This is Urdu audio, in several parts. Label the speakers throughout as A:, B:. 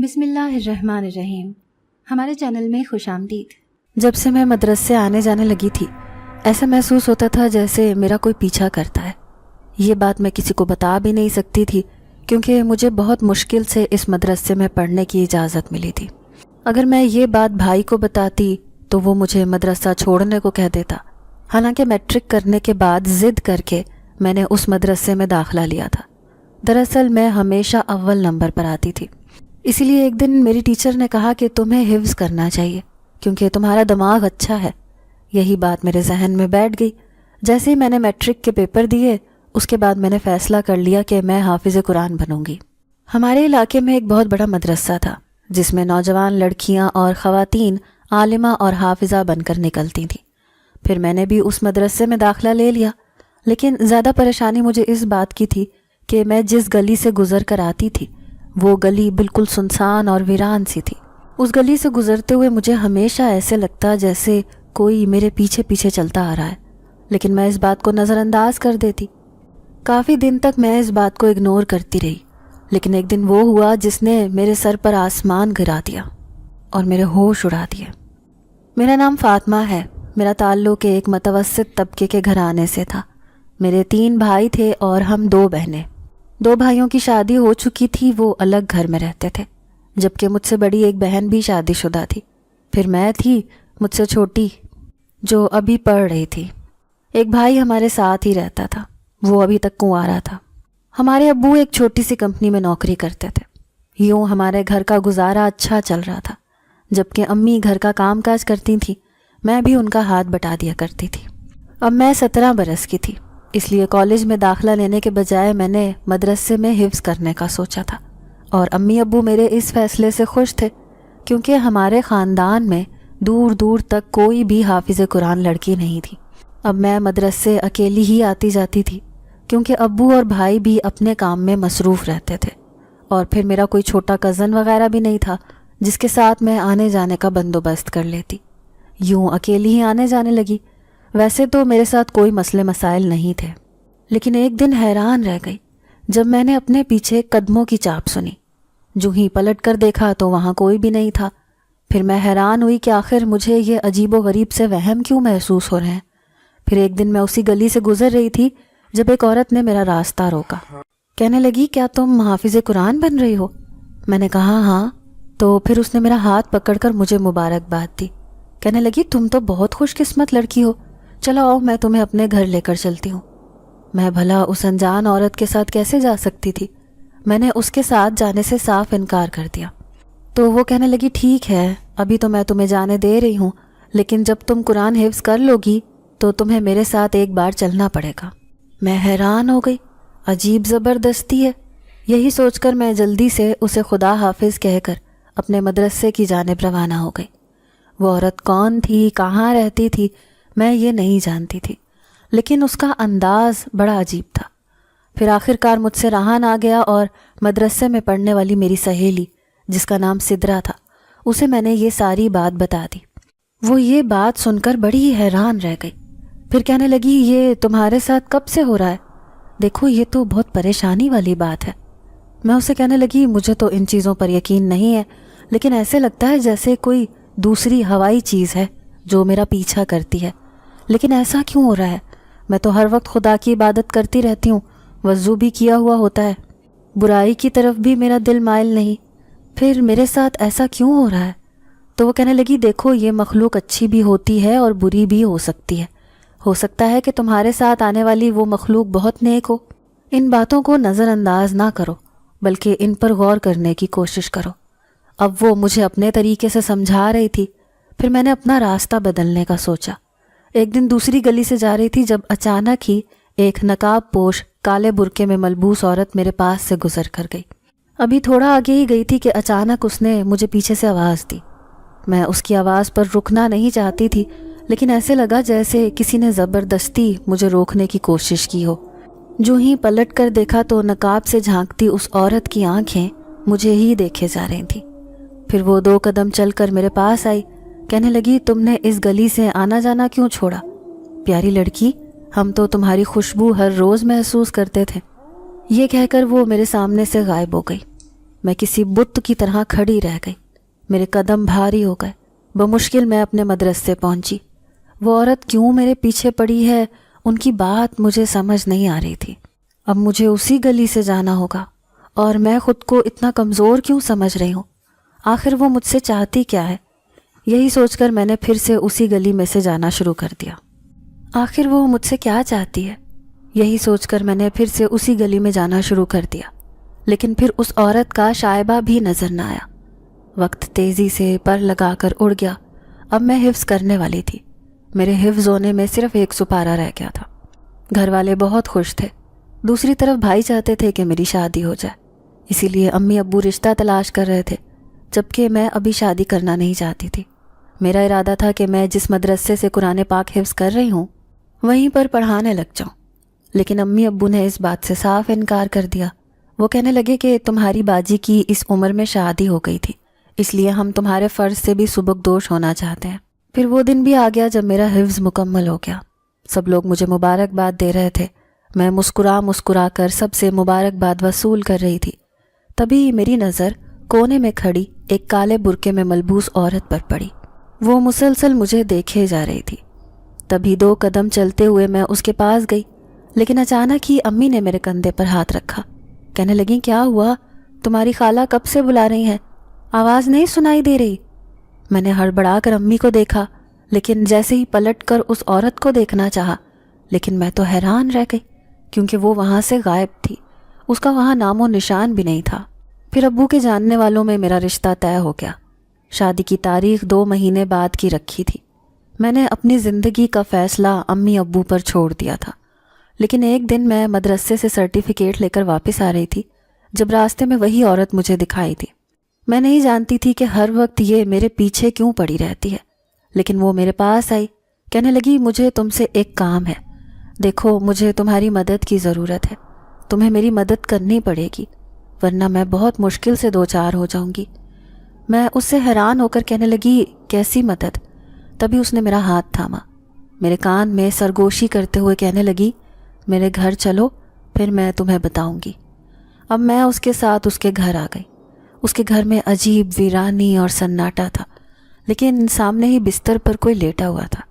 A: بسم اللہ الرحمن الرحیم۔ ہمارے چینل میں خوش آمدید۔
B: جب سے میں مدرسے آنے جانے لگی تھی ایسا محسوس ہوتا تھا جیسے میرا کوئی پیچھا کرتا ہے۔ یہ بات میں کسی کو بتا بھی نہیں سکتی تھی کیونکہ مجھے بہت مشکل سے اس مدرسے میں پڑھنے کی اجازت ملی تھی۔ اگر میں یہ بات بھائی کو بتاتی تو وہ مجھے مدرسہ چھوڑنے کو کہہ دیتا، حالانکہ میٹرک کرنے کے بعد ضد کر کے میں نے اس مدرسے میں داخلہ لیا تھا۔ دراصل میں ہمیشہ اول نمبر پر آتی تھی، اسی لیے ایک دن میری ٹیچر نے کہا کہ تمہیں حفظ کرنا چاہیے کیونکہ تمہارا دماغ اچھا ہے۔ یہی بات میرے ذہن میں بیٹھ گئی۔ جیسے ہی میں نے میٹرک کے پیپر دیے اس کے بعد میں نے فیصلہ کر لیا کہ میں حافظ قرآن بنوں گی۔ ہمارے علاقے میں ایک بہت بڑا مدرسہ تھا جس میں نوجوان لڑکیاں اور خواتین عالمہ اور حافظہ بن کر نکلتی تھیں۔ پھر میں نے بھی اس مدرسے میں داخلہ لے لیا، لیکن زیادہ پریشانی مجھے اس بات کی تھی کہ میں جس گلی سے گزر کر آتی تھی وہ گلی بالکل سنسان اور ویران سی تھی۔ اس گلی سے گزرتے ہوئے مجھے ہمیشہ ایسے لگتا جیسے کوئی میرے پیچھے پیچھے چلتا آ رہا ہے، لیکن میں اس بات کو نظر انداز کر دیتی۔ کافی دن تک میں اس بات کو اگنور کرتی رہی، لیکن ایک دن وہ ہوا جس نے میرے سر پر آسمان گرا دیا اور میرے ہوش اڑا دیے۔ میرا نام فاطمہ ہے۔ میرا تعلق ایک متوسط طبقے کے گھرانے سے تھا۔ میرے 3 بھائی تھے اور ہم 2 بہنیں۔ 2 بھائیوں کی شادی ہو چکی تھی، وہ الگ گھر میں رہتے تھے، جبکہ مجھ سے بڑی ایک بہن بھی شادی شدہ تھی۔ پھر میں تھی مجھ سے چھوٹی جو ابھی پڑھ رہی تھی۔ ایک بھائی ہمارے ساتھ ہی رہتا تھا، وہ ابھی تک کنوارا تھا۔ ہمارے ابو ایک چھوٹی سی کمپنی میں نوکری کرتے تھے۔ یوں ہمارے گھر کا گزارا اچھا چل رہا تھا، جبکہ امی گھر کا کام کاج کرتی تھیں، میں بھی ان کا ہاتھ بٹا دیا کرتی تھی۔ اب میں 17 برس کی تھی، اس لیے کالج میں داخلہ لینے کے بجائے میں نے مدرسے میں حفظ کرنے کا سوچا تھا، اور امی ابو میرے اس فیصلے سے خوش تھے کیونکہ ہمارے خاندان میں دور دور تک کوئی بھی حافظ قرآن لڑکی نہیں تھی۔ اب میں مدرسے اکیلی ہی آتی جاتی تھی کیونکہ ابو اور بھائی بھی اپنے کام میں مصروف رہتے تھے، اور پھر میرا کوئی چھوٹا کزن وغیرہ بھی نہیں تھا جس کے ساتھ میں آنے جانے کا بندوبست کر لیتی۔ یوں اکیلی ہی آنے جانے لگی۔ ویسے تو میرے ساتھ کوئی مسئلے مسائل نہیں تھے، لیکن ایک دن حیران رہ گئی جب میں نے اپنے پیچھے قدموں کی چاپ سنی۔ جو ہی پلٹ کر دیکھا تو وہاں کوئی بھی نہیں تھا۔ پھر میں حیران ہوئی کہ آخر مجھے یہ عجیب و غریب سے وہم کیوں محسوس ہو رہے ہیں۔ پھر ایک دن میں اسی گلی سے گزر رہی تھی جب ایک عورت نے میرا راستہ روکا۔ کہنے لگی، کیا تم حافظ قرآن بن رہی ہو؟ میں نے کہا ہاں۔ تو پھر اس نے میرا ہاتھ پکڑ کر مجھے مبارکباد دی۔ کہنے لگی، تم تو بہت خوش قسمت لڑکی ہو، چلو آؤ میں تمہیں اپنے گھر لے کر چلتی ہوں۔ میں بھلا اس انجان عورت کے ساتھ کیسے جا سکتی تھی؟ میں نے اس کے ساتھ جانے سے صاف انکار کر دیا۔ تو وہ کہنے لگی، ٹھیک ہے، ابھی تو میں تمہیں جانے دے رہی ہوں، لیکن جب تم قرآن حفظ کر لو گی تو تمہیں میرے ساتھ ایک بار چلنا پڑے گا۔ میں حیران ہو گئی، عجیب زبردستی ہے۔ یہی سوچ کر میں جلدی سے اسے خدا حافظ کہہ کر اپنے مدرسے کی جانب روانہ ہو گئی۔ وہ عورت کون تھی، کہاں رہتی تھی، میں یہ نہیں جانتی تھی، لیکن اس کا انداز بڑا عجیب تھا۔ پھر آخر کار مجھ سے رہا نہ گیا اور مدرسے میں پڑھنے والی میری سہیلی جس کا نام سدرا تھا، اسے میں نے یہ ساری بات بتا دی۔ وہ یہ بات سن کر بڑی ہی حیران رہ گئی۔ پھر کہنے لگی، یہ تمہارے ساتھ کب سے ہو رہا ہے؟ دیکھو یہ تو بہت پریشانی والی بات ہے۔ میں اسے کہنے لگی، مجھے تو ان چیزوں پر یقین نہیں ہے، لیکن ایسے لگتا ہے جیسے کوئی دوسری ہوائی چیز ہے جو میرا پیچھا کرتی ہے۔ لیکن ایسا کیوں ہو رہا ہے؟ میں تو ہر وقت خدا کی عبادت کرتی رہتی ہوں، وضو بھی کیا ہوا ہوتا ہے، برائی کی طرف بھی میرا دل مائل نہیں، پھر میرے ساتھ ایسا کیوں ہو رہا ہے؟ تو وہ کہنے لگی، دیکھو یہ مخلوق اچھی بھی ہوتی ہے اور بری بھی ہو سکتا ہے کہ تمہارے ساتھ آنے والی وہ مخلوق بہت نیک ہو۔ ان باتوں کو نظر انداز نہ کرو بلکہ ان پر غور کرنے کی کوشش کرو۔ اب وہ مجھے اپنے طریقے سے سمجھا رہی تھی۔ پھر میں نے اپنا راستہ بدلنے کا سوچا۔ ایک دن دوسری گلی سے جا رہی تھی جب اچانک ہی ایک نقاب پوش کالے برقعے میں ملبوس عورت میرے پاس سے گزر کر گئی۔ ابھی تھوڑا آگے ہی گئی تھی کہ اچانک اس نے مجھے پیچھے سے آواز دی۔ میں اس کی آواز پر رکنا نہیں چاہتی تھی، لیکن ایسے لگا جیسے کسی نے زبردستی مجھے روکنے کی کوشش کی ہو۔ جو ہی پلٹ کر دیکھا تو نقاب سے جھانکتی اس عورت کی آنکھیں مجھے ہی دیکھے جا رہی تھیں۔ پھر وہ 2 قدم چل کر میرے پاس آئی۔ کہنے لگی، تم نے اس گلی سے آنا جانا کیوں چھوڑا؟ پیاری لڑکی، ہم تو تمہاری خوشبو ہر روز محسوس کرتے تھے۔ یہ کہہ کر وہ میرے سامنے سے غائب ہو گئی۔ میں کسی بت کی طرح کھڑی رہ گئی. میرے قدم بھاری ہو گئے. بمشکل میں اپنے مدرسے پہنچی. وہ عورت کیوں میرے پیچھے پڑی ہے، ان کی بات مجھے سمجھ نہیں آ رہی تھی. اب مجھے اسی گلی سے جانا ہوگا، اور میں خود کو اتنا کمزور کیوں سمجھ رہی ہوں؟ آخر وہ مجھ سے چاہتی کیا ہے؟ یہی سوچ کر میں نے پھر سے اسی گلی میں سے جانا شروع کر دیا. آخر وہ مجھ سے کیا چاہتی ہے؟ یہی سوچ کر میں نے پھر سے اسی گلی میں جانا شروع کر دیا. لیکن پھر اس عورت کا شائبہ بھی نظر نہ آیا. وقت تیزی سے پر لگا کر اڑ گیا. اب میں حفظ کرنے والی تھی. میرے حفظ ہونے میں صرف 1 سپارہ رہ گیا تھا. گھر والے بہت خوش تھے. دوسری طرف بھائی چاہتے تھے کہ میری شادی ہو جائے، اسی لیے امی ابو رشتہ تلاش کر رہے تھے، جبکہ میں ابھی شادی کرنا نہیں چاہتی تھی. میرا ارادہ تھا کہ میں جس مدرسے سے قرآن پاک حفظ کر رہی ہوں وہیں پر پڑھانے لگ جاؤں. لیکن امی ابو نے اس بات سے صاف انکار کر دیا. وہ کہنے لگے کہ تمہاری باجی کی اس عمر میں شادی ہو گئی تھی، اس لیے ہم تمہارے فرض سے بھی سبکدوش ہونا چاہتے ہیں. پھر وہ دن بھی آ گیا جب میرا حفظ مکمل ہو گیا. سب لوگ مجھے مبارکباد دے رہے تھے. میں مسکرا کر سب سے مبارکباد وصول کر رہی تھی. تبھی میری نظر کونے میں کھڑی ایک کالے برقعے میں ملبوس عورت پر پڑی. وہ مسلسل مجھے دیکھے جا رہی تھی. تبھی 2 قدم چلتے ہوئے میں اس کے پاس گئی، لیکن اچانک ہی امی نے میرے کندھے پر ہاتھ رکھا. کہنے لگیں کیا ہوا؟ تمہاری خالہ کب سے بلا رہی ہیں، آواز نہیں سنائی دے رہی؟ میں نے ہڑبڑا کر امی کو دیکھا، لیکن جیسے ہی پلٹ کر اس عورت کو دیکھنا چاہا، لیکن میں تو حیران رہ گئی کیونکہ وہ وہاں سے غائب تھی. اس کا وہاں نام و نشان بھی نہیں تھا. پھر ابو کے جاننے والوں میں میرا رشتہ طے ہو گیا. شادی کی تاریخ 2 مہینے بعد کی رکھی تھی. میں نے اپنی زندگی کا فیصلہ امی ابو پر چھوڑ دیا تھا. لیکن ایک دن میں مدرسے سے سرٹیفکیٹ لے کر واپس آ رہی تھی جب راستے میں وہی عورت مجھے دکھائی تھی. میں نہیں جانتی تھی کہ ہر وقت یہ میرے پیچھے کیوں پڑی رہتی ہے، لیکن وہ میرے پاس آئی. کہنے لگی مجھے تم سے ایک کام ہے. دیکھو مجھے تمہاری مدد کی ضرورت ہے. تمہیں میری مدد کرنی پڑے گی ورنہ میں بہت مشکل سے 2-4 ہو جاؤں گی. میں اس سے حیران ہو کر کہنے لگی کیسی مدد؟ تبھی اس نے میرا ہاتھ تھاما. میرے کان میں سرگوشی کرتے ہوئے کہنے لگی میرے گھر چلو، پھر میں تمہیں بتاؤں گی. اب میں اس کے ساتھ اس کے گھر آ گئی. اس کے گھر میں عجیب ویرانی اور سناٹا تھا، لیکن سامنے ہی بستر پر کوئی لیٹا ہوا تھا.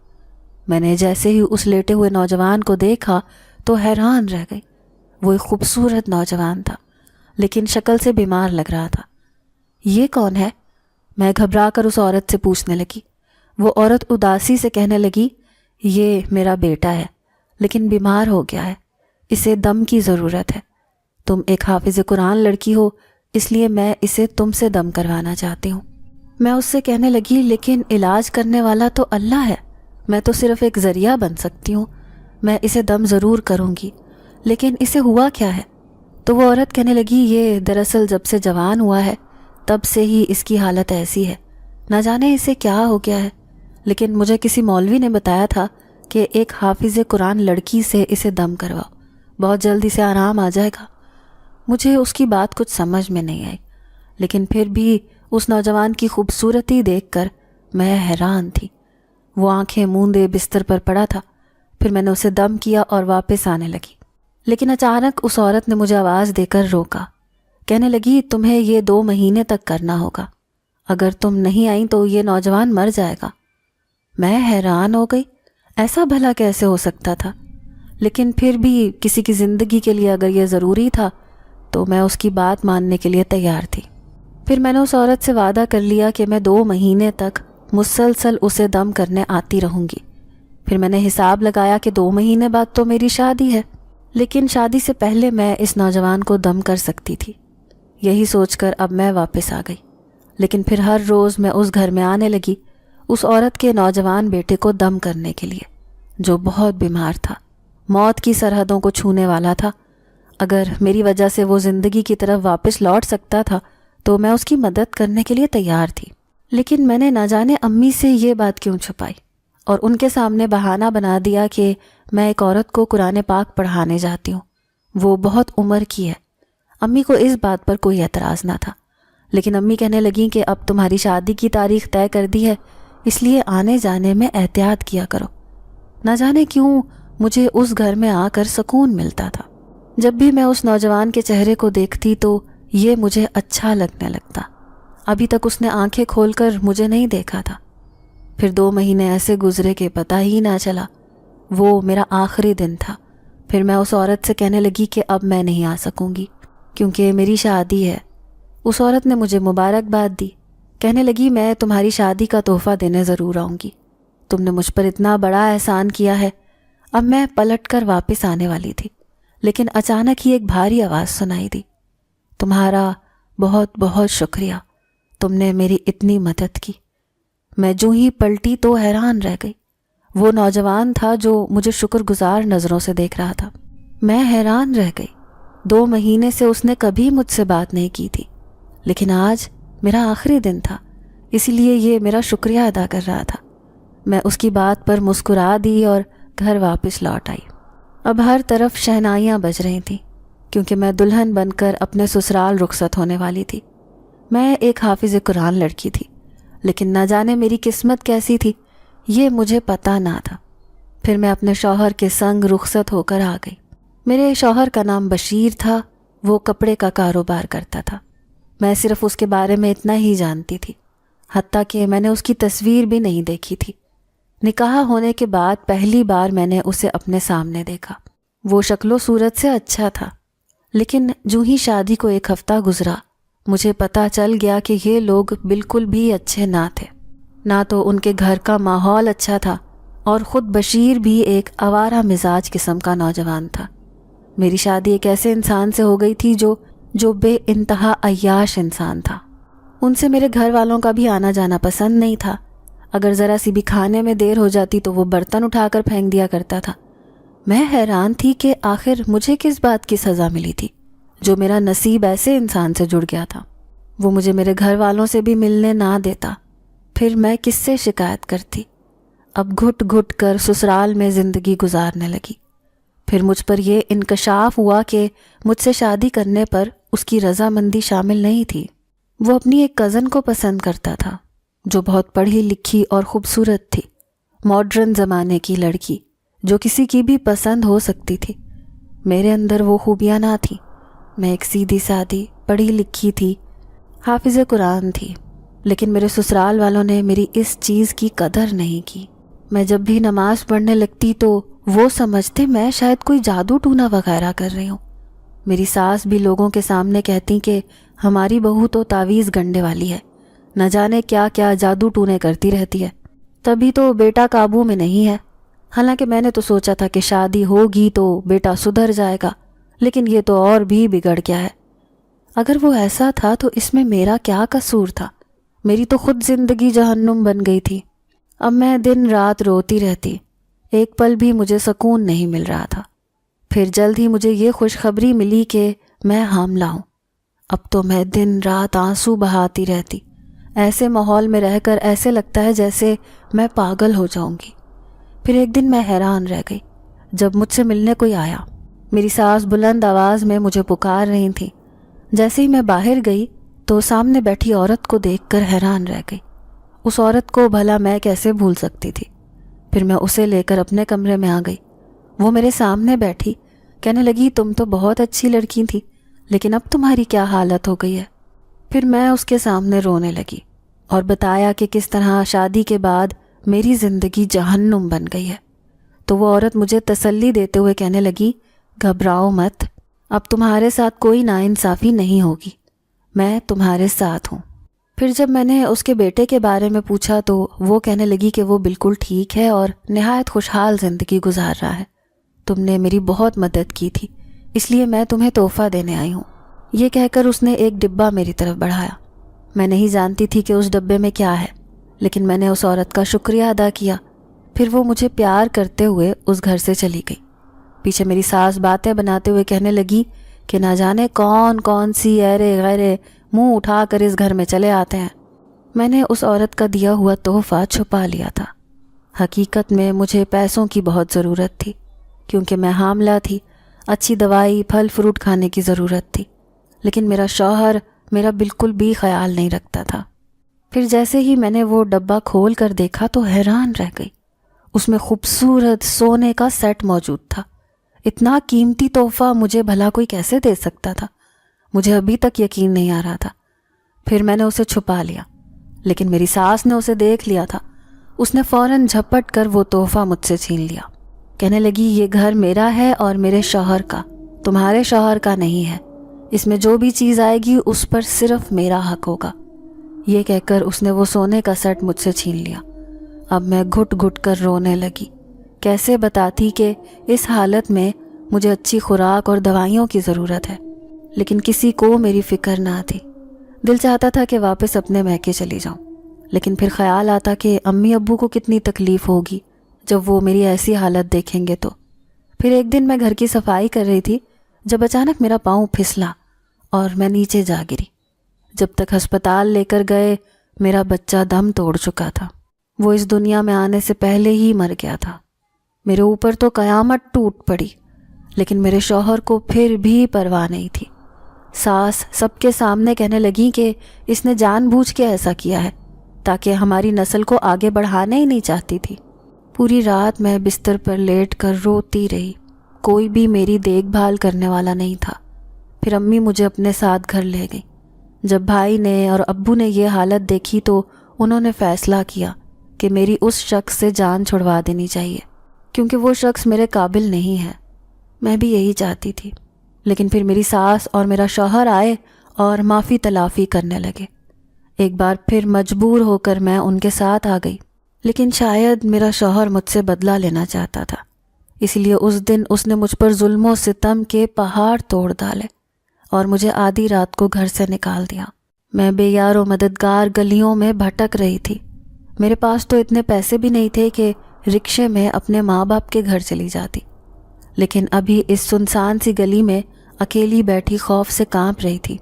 B: میں نے جیسے ہی اس لیٹے ہوئے نوجوان کو دیکھا تو حیران رہ گئی. وہ ایک خوبصورت نوجوان تھا، لیکن شکل سے بیمار لگ رہا تھا. یہ کون ہے؟ میں گھبرا کر اس عورت سے پوچھنے لگی. وہ عورت اداسی سے کہنے لگی یہ میرا بیٹا ہے، لیکن بیمار ہو گیا ہے، اسے دم کی ضرورت ہے. تم ایک حافظ قرآن لڑکی ہو، اس لیے میں اسے تم سے دم کروانا چاہتی ہوں. میں اس سے کہنے لگی لیکن علاج کرنے والا تو اللہ ہے، میں تو صرف ایک ذریعہ بن سکتی ہوں. میں اسے دم ضرور کروں گی، لیکن اسے ہوا کیا ہے؟ تو وہ عورت کہنے لگی یہ دراصل جب سے جوان ہوا ہے تب سے ہی اس کی حالت ایسی ہے، نہ جانے اسے کیا ہو گیا ہے. لیکن مجھے کسی مولوی نے بتایا تھا کہ ایک حافظ قرآن لڑکی سے اسے دم کرواؤ، بہت جلد اسے آرام آ جائے گا. مجھے اس کی بات کچھ سمجھ میں نہیں آئی، لیکن پھر بھی اس نوجوان کی خوبصورتی دیکھ کر میں حیران تھی. وہ آنکھیں موندے بستر پر پڑا تھا. پھر میں نے اسے دم کیا اور واپس آنے لگی، لیکن اچانک اس عورت نے مجھے آواز دے کر روکا. کہنے لگی تمہیں یہ 2 مہینے تک کرنا ہوگا، اگر تم نہیں آئیں تو یہ نوجوان مر جائے گا. میں حیران ہو گئی، ایسا بھلا کیسے ہو سکتا تھا؟ لیکن پھر بھی کسی کی زندگی کے لیے اگر یہ ضروری تھا تو میں اس کی بات ماننے کے لیے تیار تھی. پھر میں نے اس عورت سے وعدہ کر لیا کہ میں 2 مہینے تک مسلسل اسے دم کرنے آتی رہوں گی. پھر میں نے حساب لگایا کہ 2 مہینے بعد تو میری شادی ہے، لیکن شادی سے پہلے میں اس نوجوان کو دم کر سکتی تھی. یہی سوچ کر اب میں واپس آ گئی. لیکن پھر ہر روز میں اس گھر میں آنے لگی اس عورت کے نوجوان بیٹے کو دم کرنے کے لیے، جو بہت بیمار تھا، موت کی سرحدوں کو چھونے والا تھا. اگر میری وجہ سے وہ زندگی کی طرف واپس لوٹ سکتا تھا تو میں اس کی مدد کرنے کے لیے تیار تھی. لیکن میں نے نہ جانے امی سے یہ بات کیوں چھپائی اور ان کے سامنے بہانہ بنا دیا کہ میں ایک عورت کو قرآن پاک پڑھانے جاتی ہوں، وہ بہت عمر کی ہے. امی کو اس بات پر کوئی اعتراض نہ تھا، لیکن امی کہنے لگیں کہ اب تمہاری شادی کی تاریخ طے کر دی ہے، اس لیے آنے جانے میں احتیاط کیا کرو. نہ جانے کیوں مجھے اس گھر میں آ کر سکون ملتا تھا. جب بھی میں اس نوجوان کے چہرے کو دیکھتی تو یہ مجھے اچھا لگنے لگتا۔ ابھی تک اس نے آنکھیں کھول کر مجھے نہیں دیکھا تھا۔ پھر 2 مہینے ایسے گزرے کہ پتہ ہی نہ چلا۔ وہ میرا آخری دن تھا۔ پھر میں اس عورت سے کہنے لگی کہ اب میں نہیں آ سکوں گی کیونکہ میری شادی ہے۔ اس عورت نے مجھے مبارکباد دی، کہنے لگی میں تمہاری شادی کا تحفہ دینے ضرور آؤں گی، تم نے مجھ پر اتنا بڑا احسان کیا ہے۔ اب میں پلٹ کر واپس آنے والی تھی، لیکن اچانک ہی ایک بھاری آواز سنائی دی، تمہارا بہت بہت شکریہ، تم نے میری اتنی مدد کی۔ میں جو ہی پلٹی تو حیران رہ گئی۔ وہ نوجوان تھا جو مجھے شکر گزار نظروں سے دیکھ رہا تھا۔ میں حیران رہ گئی۔ 2 مہینے سے اس نے کبھی مجھ سے بات نہیں کی تھی، لیکن آج میرا آخری دن تھا، اسی لیے یہ میرا شکریہ ادا کر رہا تھا۔ میں اس کی بات پر مسکرا دی اور گھر واپس لوٹ آئی۔ اب ہر طرف شہنائیاں بج رہی تھیں کیونکہ میں دلہن بن کر اپنے سسرال رخصت ہونے والی تھی۔ میں ایک حافظ قرآن لڑکی تھی، لیکن نہ جانے میری قسمت کیسی تھی یہ مجھے پتہ نہ تھا۔ پھر میں اپنے شوہر کے سنگ رخصت ہو کر آ گئی۔ میرے شوہر کا نام بشیر تھا، وہ کپڑے کا کاروبار کرتا تھا۔ میں صرف اس کے بارے میں اتنا ہی جانتی تھی، حتیٰ کہ میں نے اس کی تصویر بھی نہیں دیکھی تھی۔ نکاح ہونے کے بعد پہلی بار میں نے اسے اپنے سامنے دیکھا۔ وہ شکل و صورت سے اچھا تھا، لیکن جو ہی شادی کو 1 ہفتہ گزرا مجھے پتہ چل گیا کہ یہ لوگ بالکل بھی اچھے نہ تھے۔ نہ تو ان کے گھر کا ماحول اچھا تھا اور خود بشیر بھی ایک آوارہ مزاج قسم کا نوجوان تھا۔ میری شادی ایک ایسے انسان سے ہو گئی تھی جو بے انتہا عیاش انسان تھا۔ ان سے میرے گھر والوں کا بھی آنا جانا پسند نہیں تھا۔ اگر ذرا سی بھی کھانے میں دیر ہو جاتی تو وہ برتن اٹھا کر پھینک دیا کرتا تھا۔ میں حیران تھی کہ آخر مجھے کس بات کی سزا ملی تھی جو میرا نصیب ایسے انسان سے جڑ گیا تھا۔ وہ مجھے میرے گھر والوں سے بھی ملنے نہ دیتا، پھر میں کس سے شکایت کرتی؟ اب گھٹ گھٹ کر سسرال میں زندگی گزارنے لگی۔ پھر مجھ پر یہ انکشاف ہوا کہ مجھ سے شادی کرنے پر اس کی رضامندی شامل نہیں تھی۔ وہ اپنی ایک کزن کو پسند کرتا تھا جو بہت پڑھی لکھی اور خوبصورت تھی، ماڈرن زمانے کی لڑکی جو کسی کی بھی پسند ہو سکتی تھی۔ میرے اندر وہ خوبیاں نہ تھیں۔ میں ایک سیدھی سادی پڑھی لکھی تھی، حافظ قرآن تھی، لیکن میرے سسرال والوں نے میری اس چیز کی قدر نہیں کی۔ میں جب بھی نماز پڑھنے لگتی تو وہ سمجھتے میں شاید کوئی جادو ٹونا وغیرہ کر رہی ہوں۔ میری ساس بھی لوگوں کے سامنے کہتی کہ ہماری بہو تو تعویذ گنڈے والی ہے، نہ جانے کیا کیا جادو ٹونے کرتی رہتی ہے، تبھی تو بیٹا قابو میں نہیں ہے۔ حالانکہ میں نے تو سوچا تھا کہ شادی ہوگی تو بیٹا سدھر جائے گا، لیکن یہ تو اور بھی بگڑ گیا ہے۔ اگر وہ ایسا تھا تو اس میں میرا کیا قصور تھا؟ میری تو خود زندگی جہنم بن گئی تھی۔ اب میں دن رات روتی رہتی، ایک پل بھی مجھے سکون نہیں مل رہا تھا۔ پھر جلد ہی مجھے یہ خوشخبری ملی کہ میں حاملہ ہوں۔ اب تو میں دن رات آنسو بہاتی رہتی۔ ایسے ماحول میں رہ کر ایسے لگتا ہے جیسے میں پاگل ہو جاؤں گی۔ پھر ایک دن میں حیران رہ گئی جب مجھ سے ملنے کوئی آیا۔ میری ساس بلند آواز میں مجھے پکار رہی تھی۔ جیسے ہی میں باہر گئی تو سامنے بیٹھی عورت کو دیکھ کر حیران رہ گئی۔ اس عورت کو بھلا میں کیسے بھول سکتی تھی؟ پھر میں اسے لے کر اپنے کمرے میں آ گئی۔ وہ میرے سامنے بیٹھی، کہنے لگی تم تو بہت اچھی لڑکی تھی، لیکن اب تمہاری کیا حالت ہو گئی ہے؟ پھر میں اس کے سامنے رونے لگی اور بتایا کہ کس طرح شادی کے بعد میری زندگی جہنم بن گئی ہے۔ تو وہ عورت مجھے تسلی دیتے ہوئے کہنے لگی گھبراؤ مت، اب تمہارے ساتھ کوئی ناانصافی نہیں ہوگی، میں تمہارے ساتھ ہوں۔ پھر جب میں نے اس کے بیٹے کے بارے میں پوچھا تو وہ کہنے لگی کہ وہ بالکل ٹھیک ہے اور نہایت خوشحال زندگی گزار رہا ہے۔ تم نے میری بہت مدد کی تھی، اس لیے میں تمہیں تحفہ دینے آئی ہوں۔ یہ کہہ کر اس نے ایک ڈبہ میری طرف بڑھایا۔ میں نہیں جانتی تھی کہ اس ڈبے میں کیا ہے، لیکن میں نے اس عورت کا شکریہ ادا کیا۔ پھر وہ مجھے پیار کرتے ہوئے اس گھر سے چلی گئی۔ پیچھے میری ساس باتیں بناتے ہوئے کہنے لگی کہ نہ جانے کون کون سی ایرے غیرے منہ اٹھا کر اس گھر میں چلے آتے ہیں۔ میں نے اس عورت کا دیا ہوا تحفہ چھپا لیا تھا۔ حقیقت میں مجھے پیسوں کی بہت ضرورت تھی کیونکہ میں حاملہ تھی، اچھی دوائی پھل فروٹ کھانے کی ضرورت تھی، لیکن میرا شوہر میرا بالکل بھی خیال نہیں رکھتا تھا۔ پھر جیسے ہی میں نے وہ ڈبہ کھول کر دیکھا تو حیران رہ گئی۔ اس میں خوبصورت سونے کا سیٹ موجود تھا۔ اتنا قیمتی تحفہ مجھے بھلا کوئی کیسے دے سکتا تھا؟ مجھے ابھی تک یقین نہیں آ رہا تھا۔ پھر میں نے اسے چھپا لیا، لیکن میری ساس نے اسے دیکھ لیا تھا۔ اس نے فوراً جھپٹ کر وہ تحفہ مجھ سے چھین لیا۔ کہنے لگی یہ گھر میرا ہے اور میرے شوہر کا، تمہارے شوہر کا نہیں ہے۔ اس میں جو بھی چیز آئے گی اس پر صرف میرا حق ہوگا۔ یہ کہہ کر اس نے وہ سونے کا سیٹ مجھ سے چھین لیا۔ اب میں گھٹ گھٹ کر رونے لگی۔ کیسے بتاتی کہ اس حالت میں مجھے اچھی خوراک اور دوائیوں کی ضرورت ہے، لیکن کسی کو میری فکر نہ تھی۔ دل چاہتا تھا کہ واپس اپنے میکے چلی جاؤں، لیکن پھر خیال آتا کہ امی ابو کو کتنی تکلیف ہوگی جب وہ میری ایسی حالت دیکھیں گے تو۔ پھر ایک دن میں گھر کی صفائی کر رہی تھی جب اچانک میرا پاؤں پھسلا اور میں نیچے جا گری۔ جب تک ہسپتال لے کر گئے میرا بچہ دم توڑ چکا تھا۔ وہ اس دنیا میں آنے سے پہلے ہی مر گیا تھا۔ میرے اوپر تو قیامت ٹوٹ پڑی، لیکن میرے شوہر کو پھر بھی پرواہ نہیں تھی۔ ساس سب کے سامنے کہنے لگی کہ اس نے جان بوجھ کے ایسا کیا ہے تاکہ ہماری نسل کو آگے بڑھانا ہی نہیں چاہتی تھی۔ پوری رات میں بستر پر لیٹ کر روتی رہی، کوئی بھی میری دیکھ بھال کرنے والا نہیں تھا۔ پھر امی مجھے اپنے ساتھ گھر لے گئی۔ جب بھائی نے اور ابو نے یہ حالت دیکھی تو انہوں نے فیصلہ کیا کہ میری اس شخص سے جان چھڑوا دینی چاہیے، کیونکہ وہ شخص میرے قابل نہیں ہے۔ میں بھی یہی چاہتی تھی، لیکن پھر میری ساس اور میرا شوہر آئے اور معافی تلافی کرنے لگے۔ ایک بار پھر مجبور ہو کر میں ان کے ساتھ آ گئی، لیکن شاید میرا شوہر مجھ سے بدلہ لینا چاہتا تھا، اس لیے اس دن اس نے مجھ پر ظلم و ستم کے پہاڑ توڑ ڈالے اور مجھے آدھی رات کو گھر سے نکال دیا۔ میں بے یار و مددگار گلیوں میں بھٹک رہی تھی۔ میرے پاس تو اتنے پیسے بھی نہیں تھے کہ رکشے میں اپنے ماں باپ کے گھر چلی جاتی، لیکن ابھی اس سنسان سی گلی میں اکیلی بیٹھی خوف سے کانپ رہی تھی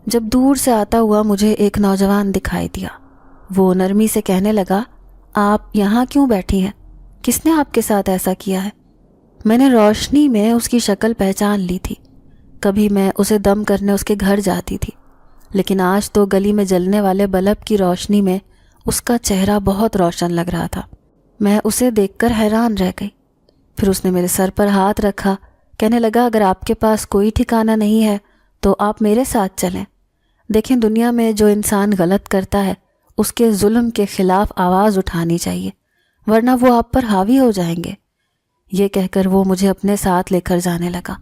B: جب دور سے آتا ہوا مجھے ایک نوجوان دکھائی دیا۔ وہ نرمی سے کہنے لگا، آپ یہاں کیوں بیٹھی ہیں؟ کس نے آپ کے ساتھ ایسا کیا ہے؟ میں نے روشنی میں اس کی شکل پہچان لی تھی۔ کبھی میں اسے دم کرنے اس کے گھر جاتی تھی، لیکن آج تو گلی میں جلنے والے بلب کی روشنی میں اس کا چہرہ بہت روشن لگ رہا تھا۔ میں اسے دیکھ کر حیران رہ گئی۔ پھر اس نے میرے سر پر ہاتھ رکھا، کہنے لگا، اگر آپ کے پاس کوئی ٹھکانہ نہیں ہے تو آپ میرے ساتھ چلیں۔ دیکھیں، دنیا میں جو انسان غلط کرتا ہے اس کے ظلم کے خلاف آواز اٹھانی چاہیے، ورنہ وہ آپ پر حاوی ہو جائیں گے۔ یہ کہہ کر وہ مجھے اپنے ساتھ لے کر جانے لگا۔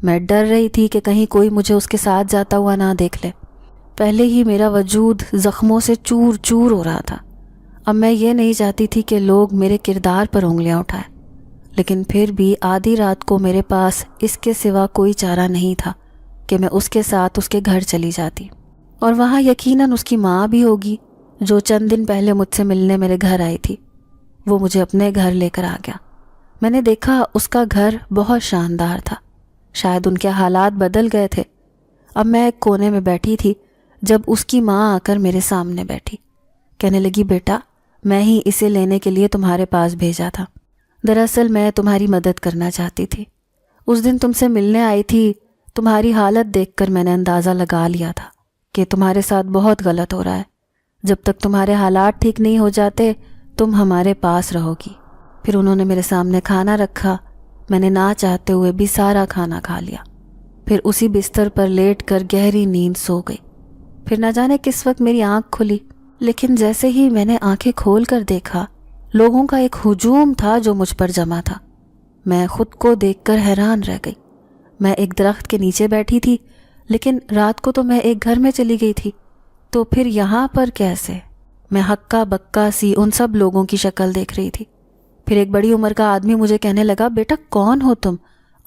B: میں ڈر رہی تھی کہ کہیں کوئی مجھے اس کے ساتھ جاتا ہوا نہ دیکھ لے۔ پہلے ہی میرا وجود زخموں سے چور چور ہو رہا تھا۔ اب میں یہ نہیں چاہتی تھی کہ لوگ میرے کردار پر انگلیاں اٹھائیں، لیکن پھر بھی آدھی رات کو میرے پاس اس کے سوا کوئی چارہ نہیں تھا کہ میں اس کے ساتھ اس کے گھر چلی جاتی، اور وہاں یقیناً اس کی ماں بھی ہوگی جو چند دن پہلے مجھ سے ملنے میرے گھر آئی تھی۔ وہ مجھے اپنے گھر لے کر آ گیا۔ میں نے دیکھا اس کا گھر بہت شاندار تھا، شاید ان کے حالات بدل گئے تھے۔ اب میں ایک کونے میں بیٹھی تھی جب اس کی ماں آ کر میرے سامنے بیٹھی۔ کہنے لگی، بیٹا، میں ہی اسے لینے کے لیے تمہارے پاس بھیجا تھا۔ دراصل میں تمہاری مدد کرنا چاہتی تھی۔ اس دن تم سے ملنے آئی تھی، تمہاری حالت دیکھ کر میں نے اندازہ لگا لیا تھا کہ تمہارے ساتھ بہت غلط ہو رہا ہے۔ جب تک تمہارے حالات ٹھیک نہیں ہو جاتے تم ہمارے پاس رہو گی۔ پھر انہوں نے میرے سامنے کھانا رکھا۔ میں نے نہ چاہتے ہوئے بھی سارا کھانا کھا لیا، پھر اسی بستر پر لیٹ کر گہری نیند سو گئی۔ پھر نہ جانے کس وقت میری آنکھ کھلی، لیکن جیسے ہی میں نے آنکھیں کھول کر دیکھا، لوگوں کا ایک ہجوم تھا جو مجھ پر جمع تھا۔ میں خود کو دیکھ کر حیران رہ گئی۔ میں ایک درخت کے نیچے بیٹھی تھی، لیکن رات کو تو میں ایک گھر میں چلی گئی تھی، تو پھر یہاں پر کیسے؟ میں ہکا بکا سی ان سب لوگوں کی شکل دیکھ رہی تھی۔ پھر ایک بڑی عمر کا آدمی مجھے کہنے لگا، بیٹا کون ہو تم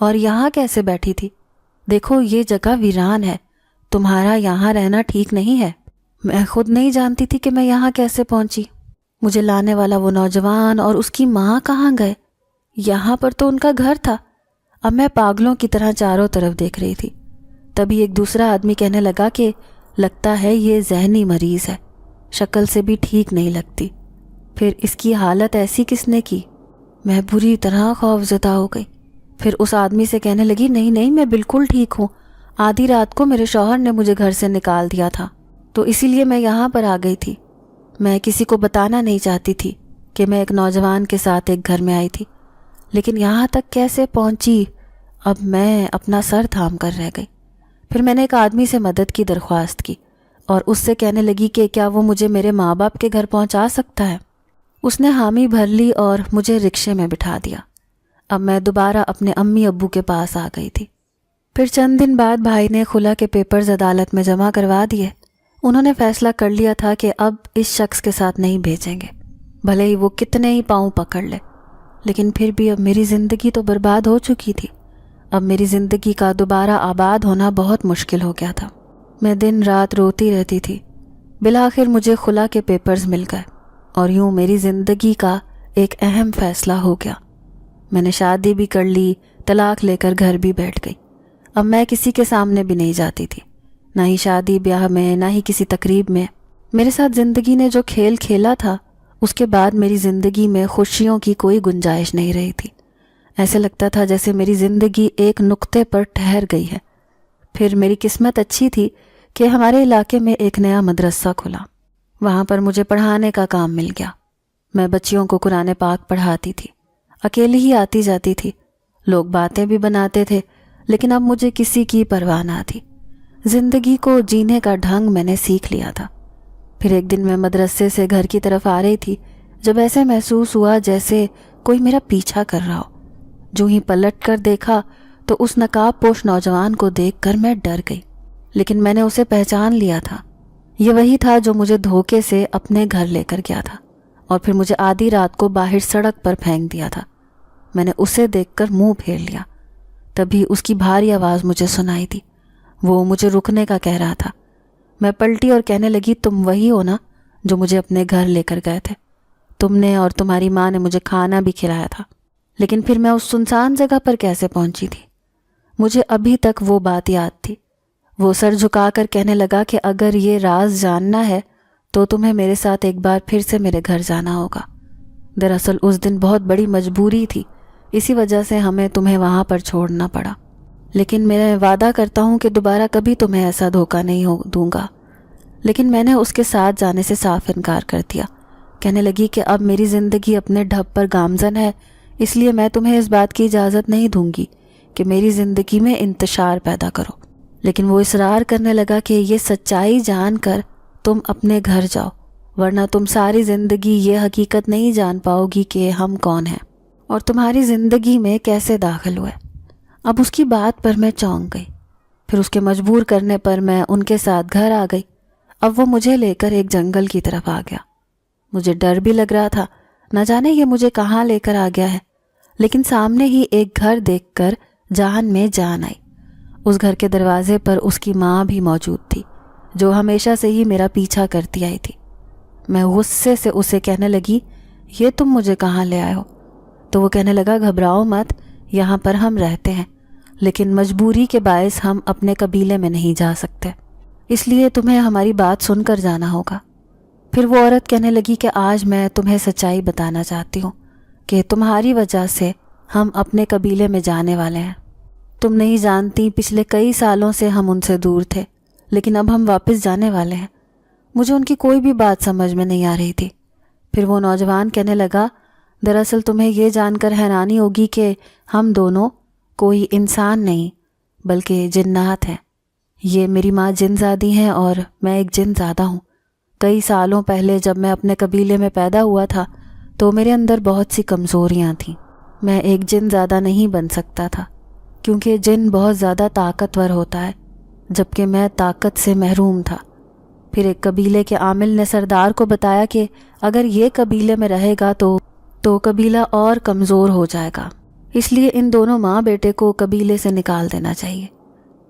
B: اور یہاں کیسے بیٹھی تھی؟ دیکھو یہ جگہ ویران ہے، تمہارا یہاں رہنا ٹھیک نہیں ہے۔ میں خود نہیں جانتی تھی کہ میں یہاں کیسے پہنچی۔ مجھے لانے والا وہ نوجوان اور اس کی ماں کہاں گئے؟ یہاں پر تو ان کا گھر تھا۔ اب میں پاگلوں کی طرح چاروں طرف دیکھ رہی تھی۔ تبھی ایک دوسرا آدمی کہنے لگا کہ لگتا ہے یہ ذہنی مریض ہے، شکل سے بھی ٹھیک نہیں لگتی۔ پھر اس کی حالت ایسی کس نے کی؟ میں بری طرح خوفزدہ ہو گئی۔ پھر اس آدمی سے کہنے لگی، نہیں نہیں، میں بالکل ٹھیک ہوں، آدھی رات کو میرے شوہر نے مجھے گھر سے نکال دیا تھا، تو اسی لیے میں یہاں پر آ گئی تھی۔ میں کسی کو بتانا نہیں چاہتی تھی کہ میں ایک نوجوان کے ساتھ ایک گھر میں آئی تھی، لیکن یہاں تک کیسے پہنچی؟ اب میں اپنا سر تھام کر رہ گئی۔ پھر میں نے ایک آدمی سے مدد کی درخواست کی اور اس سے کہنے لگی کہ کیا وہ مجھے میرے ماں باپ کے گھر پہنچا سکتا ہے۔ اس نے حامی بھر لی اور مجھے رکشے میں بٹھا دیا۔ اب میں دوبارہ اپنے امی ابو کے پاس آ گئی تھی۔ پھر چند دن بعد بھائی نے خلا کے پیپرز عدالت میں جمع کروا دیے۔ انہوں نے فیصلہ کر لیا تھا کہ اب اس شخص کے ساتھ نہیں بھیجیں گے، بھلے ہی وہ کتنے ہی پاؤں پکڑ لے۔ لیکن پھر بھی اب میری زندگی تو برباد ہو چکی تھی۔ اب میری زندگی کا دوبارہ آباد ہونا بہت مشکل ہو گیا تھا۔ میں دن رات روتی رہتی تھی۔ بالآخر مجھے خلا کے پیپرز مل گئے اور یوں میری زندگی کا ایک اہم فیصلہ ہو گیا۔ میں نے شادی بھی کر لی، طلاق لے کر گھر بھی بیٹھ گئی۔ اب میں کسی کے سامنے بھی نہیں جاتی تھی، نہ ہی شادی بیاہ میں، نہ ہی کسی تقریب میں۔ میرے ساتھ زندگی نے جو کھیل کھیلا تھا، اس کے بعد میری زندگی میں خوشیوں کی کوئی گنجائش نہیں رہی تھی۔ ایسے لگتا تھا جیسے میری زندگی ایک نقطے پر ٹھہر گئی ہے۔ پھر میری قسمت اچھی تھی کہ ہمارے علاقے میں ایک نیا مدرسہ کھلا۔ وہاں پر مجھے پڑھانے کا کام مل گیا۔ میں بچیوں کو قرآن پاک پڑھاتی تھی، اکیلی ہی آتی جاتی تھی۔ لوگ باتیں بھی بناتے تھے، لیکن اب مجھے کسی کی پرواہ نہ تھی۔ زندگی کو جینے کا ڈھنگ میں نے سیکھ لیا تھا۔ پھر ایک دن میں مدرسے سے گھر کی طرف آ رہی تھی جب ایسے محسوس ہوا جیسے کوئی میرا پیچھا کر رہا ہو۔ جو ہی پلٹ کر دیکھا تو اس نقاب پوش نوجوان کو دیکھ کر میں ڈر گئی، لیکن میں نے اسے پہچان لیا تھا۔ یہ وہی تھا جو مجھے دھوکے سے اپنے گھر لے کر گیا تھا اور پھر مجھے آدھی رات کو باہر سڑک پر پھینک دیا تھا۔ میں نے اسے دیکھ کر منہ پھیر لیا۔ تبھی اس کی بھاری آواز مجھے سنائی دی۔ وہ مجھے رکنے کا کہہ رہا تھا۔ میں پلٹی اور کہنے لگی، تم وہی ہو نا جو مجھے اپنے گھر لے کر گئے تھے؟ تم نے اور تمہاری ماں نے مجھے کھانا بھی کھلایا تھا، لیکن پھر میں اس سنسان جگہ پر کیسے پہنچی تھی؟ مجھے ابھی تک وہ بات یاد تھی۔ وہ سر جھکا کر کہنے لگا کہ اگر یہ راز جاننا ہے تو تمہیں میرے ساتھ ایک بار پھر سے میرے گھر جانا ہوگا۔ دراصل اس دن بہت بڑی مجبوری تھی، اسی وجہ سے ہمیں تمہیں وہاں پر چھوڑنا پڑا، لیکن میں وعدہ کرتا ہوں کہ دوبارہ کبھی تمہیں ایسا دھوکہ نہیں دوں گا۔ لیکن میں نے اس کے ساتھ جانے سے صاف انکار کر دیا۔ کہنے لگی کہ اب میری زندگی اپنے ڈھب پر گامزن ہے، اس لیے میں تمہیں اس بات کی اجازت نہیں دوں گی کہ میری زندگی میں انتشار پیدا کرو۔ لیکن وہ اصرار کرنے لگا کہ یہ سچائی جان کر تم اپنے گھر جاؤ، ورنہ تم ساری زندگی یہ حقیقت نہیں جان پاؤ گی کہ ہم کون ہیں اور تمہاری زندگی میں کیسے داخل ہوئے۔ اب اس کی بات پر میں چونک گئی۔ پھر اس کے مجبور کرنے پر میں ان کے ساتھ گھر آ گئی۔ اب وہ مجھے لے کر ایک جنگل کی طرف آ گیا۔ مجھے ڈر بھی لگ رہا تھا، نہ جانے یہ مجھے کہاں لے کر آ گیا ہے، لیکن سامنے ہی ایک گھر دیکھ کر جان میں جان آئی۔ اس گھر کے دروازے پر اس کی ماں بھی موجود تھی، جو ہمیشہ سے ہی میرا پیچھا کرتی آئی تھی۔ میں غصے سے اسے کہنے لگی، یہ تم مجھے کہاں لے آئے ہو؟ تو وہ کہنے لگا، گھبراؤ مت، یہاں پر ہم رہتے ہیں، لیکن مجبوری کے باعث ہم اپنے قبیلے میں نہیں جا سکتے، اس لیے تمہیں ہماری بات سن کر جانا ہوگا۔ پھر وہ عورت کہنے لگی کہ آج میں تمہیں سچائی بتانا چاہتی ہوں کہ تمہاری وجہ سے ہم اپنے قبیلے میں جانے والے ہیں۔ تم نہیں جانتی، پچھلے کئی سالوں سے ہم ان سے دور تھے، لیکن اب ہم واپس جانے والے ہیں۔ مجھے ان کی کوئی بھی بات سمجھ میں نہیں آ رہی تھی۔ پھر وہ نوجوان کہنے لگا، دراصل تمہیں یہ جان کر حیرانی ہوگی کہ ہم دونوں کوئی انسان نہیں بلکہ جنات ہیں۔ یہ میری ماں جن زادی ہیں اور میں ایک جن زادہ ہوں۔ کئی سالوں پہلے جب میں اپنے قبیلے میں پیدا ہوا تھا تو میرے اندر بہت سی کمزوریاں تھیں۔ میں ایک جن زادہ نہیں بن سکتا تھا کیونکہ جن بہت زیادہ طاقتور ہوتا ہے، جبکہ میں طاقت سے محروم تھا۔ پھر ایک قبیلے کے عامل نے سردار کو بتایا کہ اگر یہ قبیلے میں رہے گا تو قبیلہ اور کمزور ہو جائے گا، اس لیے ان دونوں ماں بیٹے کو قبیلے سے نکال دینا چاہیے۔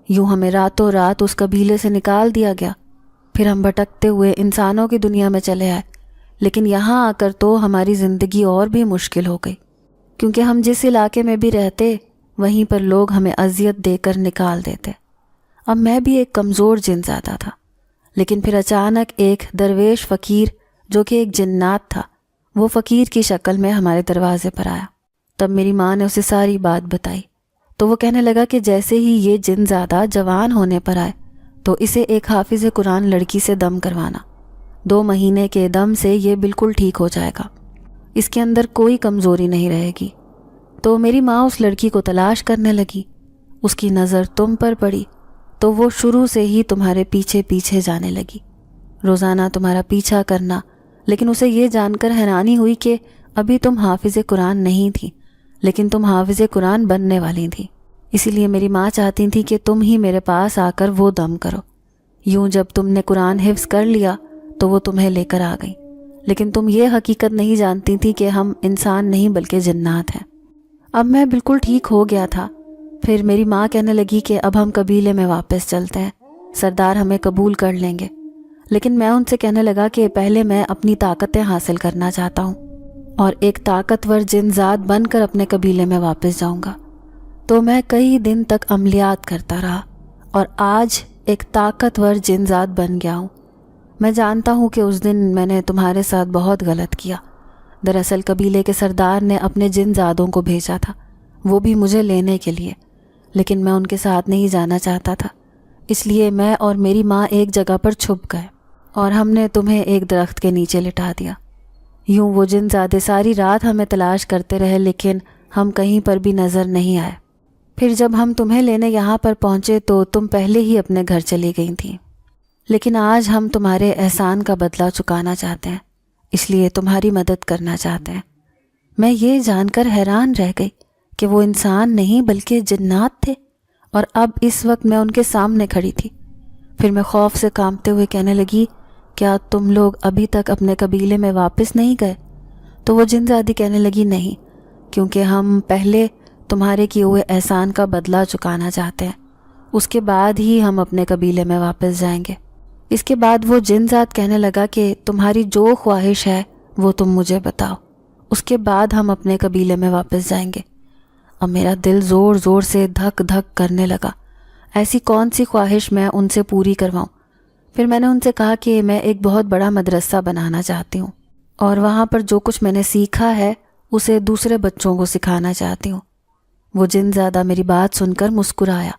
B: یوں ہمیں راتوں رات اس قبیلے سے نکال دیا گیا۔ پھر ہم بھٹکتے ہوئے انسانوں کی دنیا میں چلے آئے، لیکن یہاں آ کر تو ہماری زندگی اور بھی مشکل ہو گئی، کیونکہ ہم جس علاقے میں بھی رہتے وہیں پر لوگ ہمیں اذیت دے کر نکال دیتے۔ اب میں بھی ایک کمزور جن زادہ تھا، لیکن پھر اچانک ایک درویش فقیر جو کہ ایک جنات تھا، وہ فقیر کی شکل میں ہمارے دروازے پر آیا۔ تب میری ماں نے اسے ساری بات بتائی تو وہ کہنے لگا کہ جیسے ہی یہ جن زادہ جوان ہونے پر آئے تو اسے ایک حافظ قرآن لڑکی سے دم کروانا۔ 2 مہینے کے دم سے یہ بالکل ٹھیک ہو جائے گا، اس کے اندر کوئی کمزوری نہیں رہے گی۔ تو میری ماں اس لڑکی کو تلاش کرنے لگی۔ اس کی نظر تم پر پڑی تو وہ شروع سے ہی تمہارے پیچھے پیچھے جانے لگی، روزانہ تمہارا پیچھا کرنا۔ لیکن اسے یہ جان کر حیرانی ہوئی کہ ابھی تم حافظ قرآن نہیں تھی، لیکن تم حافظ قرآن بننے والی تھی۔ اسی لیے میری ماں چاہتی تھی کہ تم ہی میرے پاس آ کر وہ دم کرو۔ یوں جب تم نے قرآن حفظ کر لیا تو وہ تمہیں لے کر آ گئی، لیکن تم یہ حقیقت نہیں جانتی تھی کہ ہم انسان نہیں بلکہ جنات ہیں۔ اب میں بالکل ٹھیک ہو گیا تھا۔ پھر میری ماں کہنے لگی کہ اب ہم قبیلے میں واپس چلتے ہیں، سردار ہمیں قبول کر لیں گے۔ لیکن میں ان سے کہنے لگا کہ پہلے میں اپنی طاقتیں حاصل کرنا چاہتا ہوں اور ایک طاقتور جن ذات بن کر اپنے قبیلے میں واپس جاؤں گا۔ تو میں کئی دن تک عملیات کرتا رہا اور آج ایک طاقتور جن ذات بن گیا ہوں۔ میں جانتا ہوں کہ اس دن میں نے تمہارے ساتھ بہت غلط کیا۔ دراصل قبیلے کے سردار نے اپنے جن زادوں کو بھیجا تھا، وہ بھی مجھے لینے کے لیے، لیکن میں ان کے ساتھ نہیں جانا چاہتا تھا۔ اس لیے میں اور میری ماں ایک جگہ پر چھپ گئے اور ہم نے تمہیں ایک درخت کے نیچے لٹا دیا۔ یوں وہ جن زادے ساری رات ہمیں تلاش کرتے رہے، لیکن ہم کہیں پر بھی نظر نہیں آئے۔ پھر جب ہم تمہیں لینے یہاں پر پہنچے تو تم پہلے ہی اپنے گھر چلی گئی تھیں۔ لیکن آج ہم تمہارے احسان کا بدلہ چکانا چاہتے ہیں، اس لیے تمہاری مدد کرنا چاہتے ہیں۔ میں یہ جان کر حیران رہ گئی کہ وہ انسان نہیں بلکہ جنات تھے، اور اب اس وقت میں ان کے سامنے کھڑی تھی۔ پھر میں خوف سے کانپتے ہوئے کہنے لگی، کیا تم لوگ ابھی تک اپنے قبیلے میں واپس نہیں گئے؟ تو وہ جن زادی کہنے لگی، نہیں، کیونکہ ہم پہلے تمہارے کیے ہوئے احسان کا بدلہ چکانا چاہتے ہیں، اس کے بعد ہی ہم اپنے قبیلے میں واپس جائیں گے۔ اس کے بعد وہ جن ذات کہنے لگا کہ تمہاری جو خواہش ہے وہ تم مجھے بتاؤ، اس کے بعد ہم اپنے قبیلے میں واپس جائیں گے۔ اب میرا دل زور زور سے دھک دھک کرنے لگا، ایسی کون سی خواہش میں ان سے پوری کرواؤں؟ پھر میں نے ان سے کہا کہ میں ایک بہت بڑا مدرسہ بنانا چاہتی ہوں اور وہاں پر جو کچھ میں نے سیکھا ہے اسے دوسرے بچوں کو سکھانا چاہتی ہوں۔ وہ جن زیادہ میری بات سن کر مسکرایا،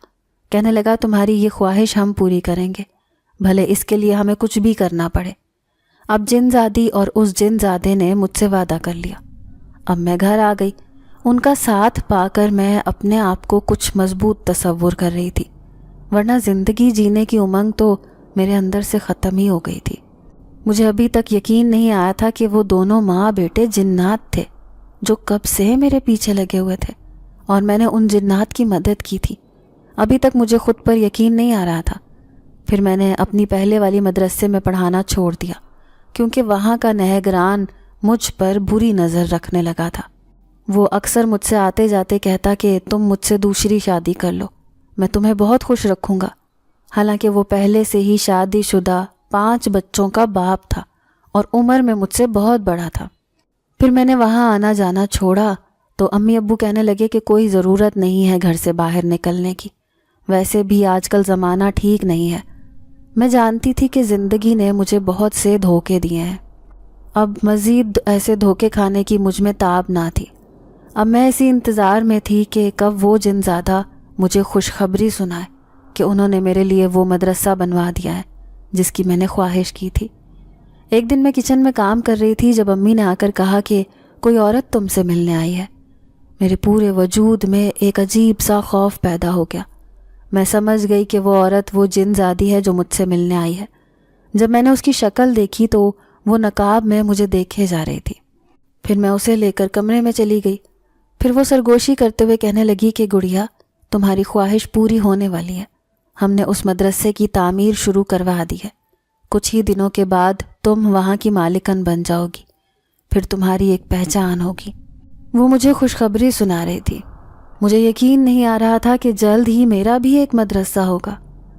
B: کہنے لگا، تمہاری یہ خواہش ہم پوری کریں گے، بھلے اس کے لیے ہمیں کچھ بھی کرنا پڑے۔ اب جن زادی اور اس جن زادے نے مجھ سے وعدہ کر لیا۔ اب میں گھر آ گئی۔ ان کا ساتھ پا کر میں اپنے آپ کو کچھ مضبوط تصور کر رہی تھی، ورنہ زندگی جینے کی امنگ تو میرے اندر سے ختم ہی ہو گئی تھی۔ مجھے ابھی تک یقین نہیں آیا تھا کہ وہ دونوں ماں بیٹے جنات تھے جو کب سے میرے پیچھے لگے ہوئے تھے، اور میں نے ان جنات کی مدد کی تھی۔ ابھی تک مجھے خود پر یقین نہیں آ رہا تھا۔ پھر میں نے اپنی پہلے والی مدرسے میں پڑھانا چھوڑ دیا، کیونکہ وہاں کا نگران مجھ پر بری نظر رکھنے لگا تھا۔ وہ اکثر مجھ سے آتے جاتے کہتا کہ تم مجھ سے دوسری شادی کر لو، میں تمہیں بہت خوش رکھوں گا، حالانکہ وہ پہلے سے ہی شادی شدہ 5 بچوں کا باپ تھا اور عمر میں مجھ سے بہت بڑا تھا۔ پھر میں نے وہاں آنا جانا چھوڑا تو امی ابو کہنے لگے کہ کوئی ضرورت نہیں ہے گھر سے باہر نکلنے کی، ویسے بھی آج کل زمانہ ٹھیک نہیں ہے۔ میں جانتی تھی کہ زندگی نے مجھے بہت سے دھوکے دیے ہیں، اب مزید ایسے دھوکے کھانے کی مجھ میں تاب نہ تھی۔ اب میں اسی انتظار میں تھی کہ کب وہ جن زادہ مجھے خوشخبری سنائے کہ انہوں نے میرے لیے وہ مدرسہ بنوا دیا ہے جس کی میں نے خواہش کی تھی۔ ایک دن میں کچن میں کام کر رہی تھی جب امی نے آ کر کہا کہ کوئی عورت تم سے ملنے آئی ہے۔ میرے پورے وجود میں ایک عجیب سا خوف پیدا ہو گیا۔ میں سمجھ گئی کہ وہ عورت وہ جن زادی ہے جو مجھ سے ملنے آئی ہے۔ جب میں نے اس کی شکل دیکھی تو وہ نقاب میں مجھے دیکھے جا رہی تھی۔ پھر میں اسے لے کر کمرے میں چلی گئی۔ پھر وہ سرگوشی کرتے ہوئے کہنے لگی کہ گڑیا، تمہاری خواہش پوری ہونے والی ہے، ہم نے اس مدرسے کی تعمیر شروع کروا دی ہے، کچھ ہی دنوں کے بعد تم وہاں کی مالکن بن جاؤ گی، پھر تمہاری ایک پہچان ہوگی۔ وہ مجھے خوشخبری سنا رہی تھی۔ مجھے یقین نہیں آ رہا تھا کہ جلد ہی میرا بھی ایک مدرسہ ہوگا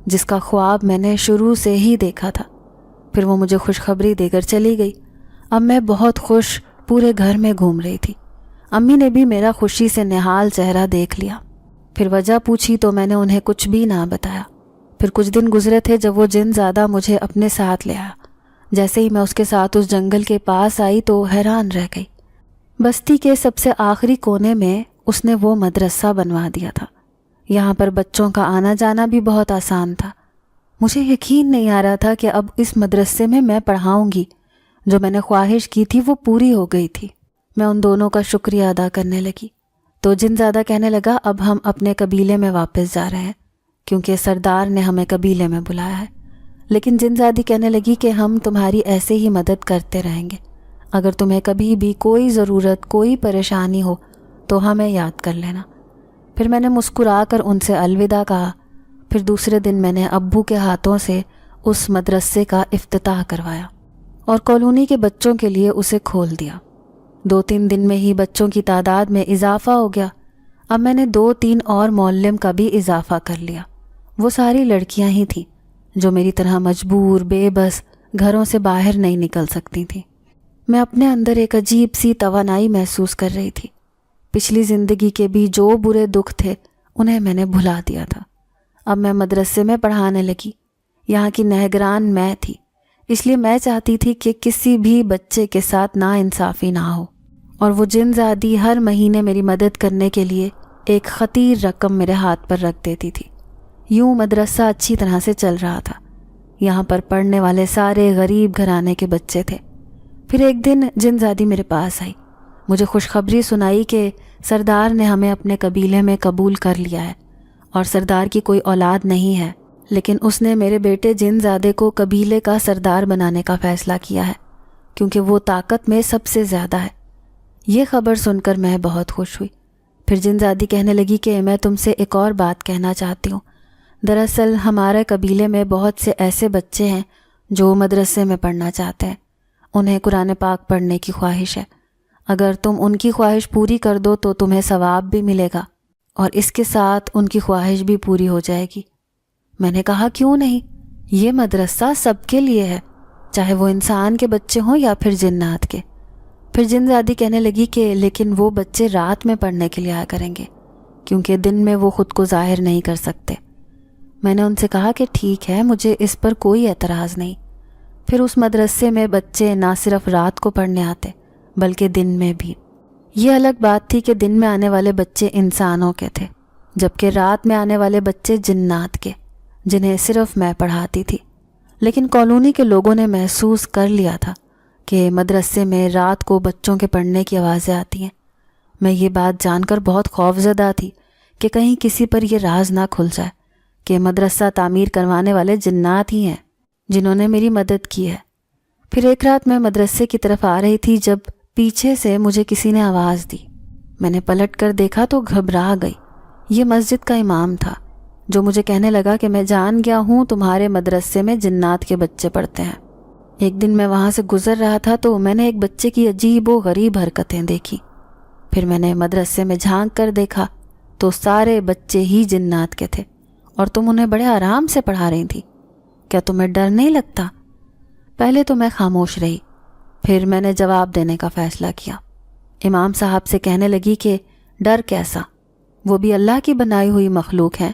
B: جس کا خواب میں نے شروع سے ہی دیکھا تھا۔ پھر وہ مجھے خوشخبری دے کر چلی گئی۔ اب میں بہت خوش پورے گھر میں گھوم رہی تھی۔ امی نے بھی میرا خوشی سے نہال چہرہ دیکھ لیا۔ پھر وجہ پوچھی تو میں نے انہیں کچھ بھی نہ بتایا۔ پھر کچھ دن گزرے تھے جب وہ جن زادہ مجھے اپنے ساتھ لے آیا۔ جیسے ہی میں اس کے ساتھ اس جنگل کے پاس آئی تو حیران رہ گئی۔ بستی کے سب سے آخری کونے میں اس نے وہ مدرسہ بنوا دیا تھا۔ یہاں پر بچوں کا آنا جانا بھی بہت آسان تھا۔ مجھے یقین نہیں آ رہا تھا کہ اب اس مدرسے میں پڑھاؤں گی۔ جو میں نے خواہش کی تھی وہ پوری ہو گئی تھی۔ میں ان دونوں کا شکریہ ادا کرنے لگی تو جن زادہ کہنے لگا، اب ہم اپنے قبیلے میں واپس جا رہے ہیں، کیونکہ سردار نے ہمیں قبیلے میں بلایا ہے۔ لیکن جن زادی کہنے لگی کہ ہم تمہاری ایسے ہی مدد کرتے رہیں گے، اگر تمہیں کبھی بھی کوئی ضرورت، کوئی پریشانی ہو تو ہمیں یاد کر لینا۔ پھر میں نے مسکرا کر ان سے الوداع کہا۔ پھر دوسرے دن میں نے ابو کے ہاتھوں سے اس مدرسے کا افتتاح کروایا اور کالونی کے بچوں کے لیے اسے کھول دیا۔ 2-3 دن میں ہی بچوں کی تعداد میں اضافہ ہو گیا۔ اب میں نے 2-3 اور معلم کا بھی اضافہ کر لیا۔ وہ ساری لڑکیاں ہی تھیں جو میری طرح مجبور، بے بس، گھروں سے باہر نہیں نکل سکتی تھیں۔ میں اپنے اندر ایک عجیب سی توانائی محسوس کر رہی تھی۔ پچھلی زندگی کے بھی جو برے دکھ تھے انہیں میں نے بھلا دیا تھا۔ اب میں مدرسے میں پڑھانے لگی۔ یہاں کی نگران میں تھی، اس لیے میں چاہتی تھی کہ کسی بھی بچے کے ساتھ ناانصافی نہ ہو، اور وہ جن زادی ہر مہینے میری مدد کرنے کے لیے ایک خطیر رقم میرے ہاتھ پر رکھ دیتی تھی۔ یوں مدرسہ اچھی طرح سے چل رہا تھا۔ یہاں پر پڑھنے والے سارے غریب گھرانے کے بچے تھے۔ پھر ایک دن جن زادی میرے پاس آئی، مجھے خوشخبری سنائی کہ سردار نے ہمیں اپنے قبیلے میں قبول کر لیا ہے، اور سردار کی کوئی اولاد نہیں ہے، لیکن اس نے میرے بیٹے جن زادے کو قبیلے کا سردار بنانے کا فیصلہ کیا ہے، کیونکہ وہ طاقت میں سب سے زیادہ ہے۔ یہ خبر سن کر میں بہت خوش ہوئی۔ پھر جن زادی کہنے لگی کہ میں تم سے ایک اور بات کہنا چاہتی ہوں۔ دراصل ہمارے قبیلے میں بہت سے ایسے بچے ہیں جو مدرسے میں پڑھنا چاہتے ہیں، انہیں قرآن پاک پڑھنے کی خواہش ہے۔ اگر تم ان کی خواہش پوری کر دو تو تمہیں ثواب بھی ملے گا، اور اس کے ساتھ ان کی خواہش بھی پوری ہو جائے گی۔ میں نے کہا کیوں نہیں، یہ مدرسہ سب کے لیے ہے، چاہے وہ انسان کے بچے ہوں یا پھر جنات کے۔ پھر جن زادی کہنے لگی کہ لیکن وہ بچے رات میں پڑھنے کے لیے آیا کریں گے، کیونکہ دن میں وہ خود کو ظاہر نہیں کر سکتے۔ میں نے ان سے کہا کہ ٹھیک ہے، مجھے اس پر کوئی اعتراض نہیں۔ پھر اس مدرسے میں بچے نہ صرف رات کو پڑھنے آتے بلکہ دن میں بھی۔ یہ الگ بات تھی کہ دن میں آنے والے بچے انسانوں کے تھے، جبکہ رات میں آنے والے بچے جنات کے، جنہیں صرف میں پڑھاتی تھی۔ لیکن کالونی کے لوگوں نے محسوس کر لیا تھا کہ مدرسے میں رات کو بچوں کے پڑھنے کی آوازیں آتی ہیں۔ میں یہ بات جان کر بہت خوفزدہ تھی کہ کہیں کسی پر یہ راز نہ کھل جائے کہ مدرسہ تعمیر کروانے والے جنات ہی ہیں جنہوں نے میری مدد کی ہے۔ پھر ایک رات میں مدرسے کی طرف آ رہی تھی جب پیچھے سے مجھے کسی نے آواز دی۔ میں نے پلٹ کر دیکھا تو گھبرا گئی۔ یہ مسجد کا امام تھا جو مجھے کہنے لگا کہ میں جان گیا ہوں تمہارے مدرسے میں جنات کے بچے پڑھتے ہیں۔ ایک دن میں وہاں سے گزر رہا تھا تو میں نے ایک بچے کی عجیب و غریب حرکتیں دیکھی۔ پھر میں نے مدرسے میں جھانک کر دیکھا تو سارے بچے ہی جنات کے تھے، اور تم انہیں بڑے آرام سے پڑھا رہی تھی۔ کیا تمہیں ڈر نہیں لگتا؟ پہلے تو میں خاموش رہی، پھر میں نے جواب دینے کا فیصلہ کیا۔ امام صاحب سے کہنے لگی کہ ڈر کیسا، وہ بھی اللہ کی بنائی ہوئی مخلوق ہیں۔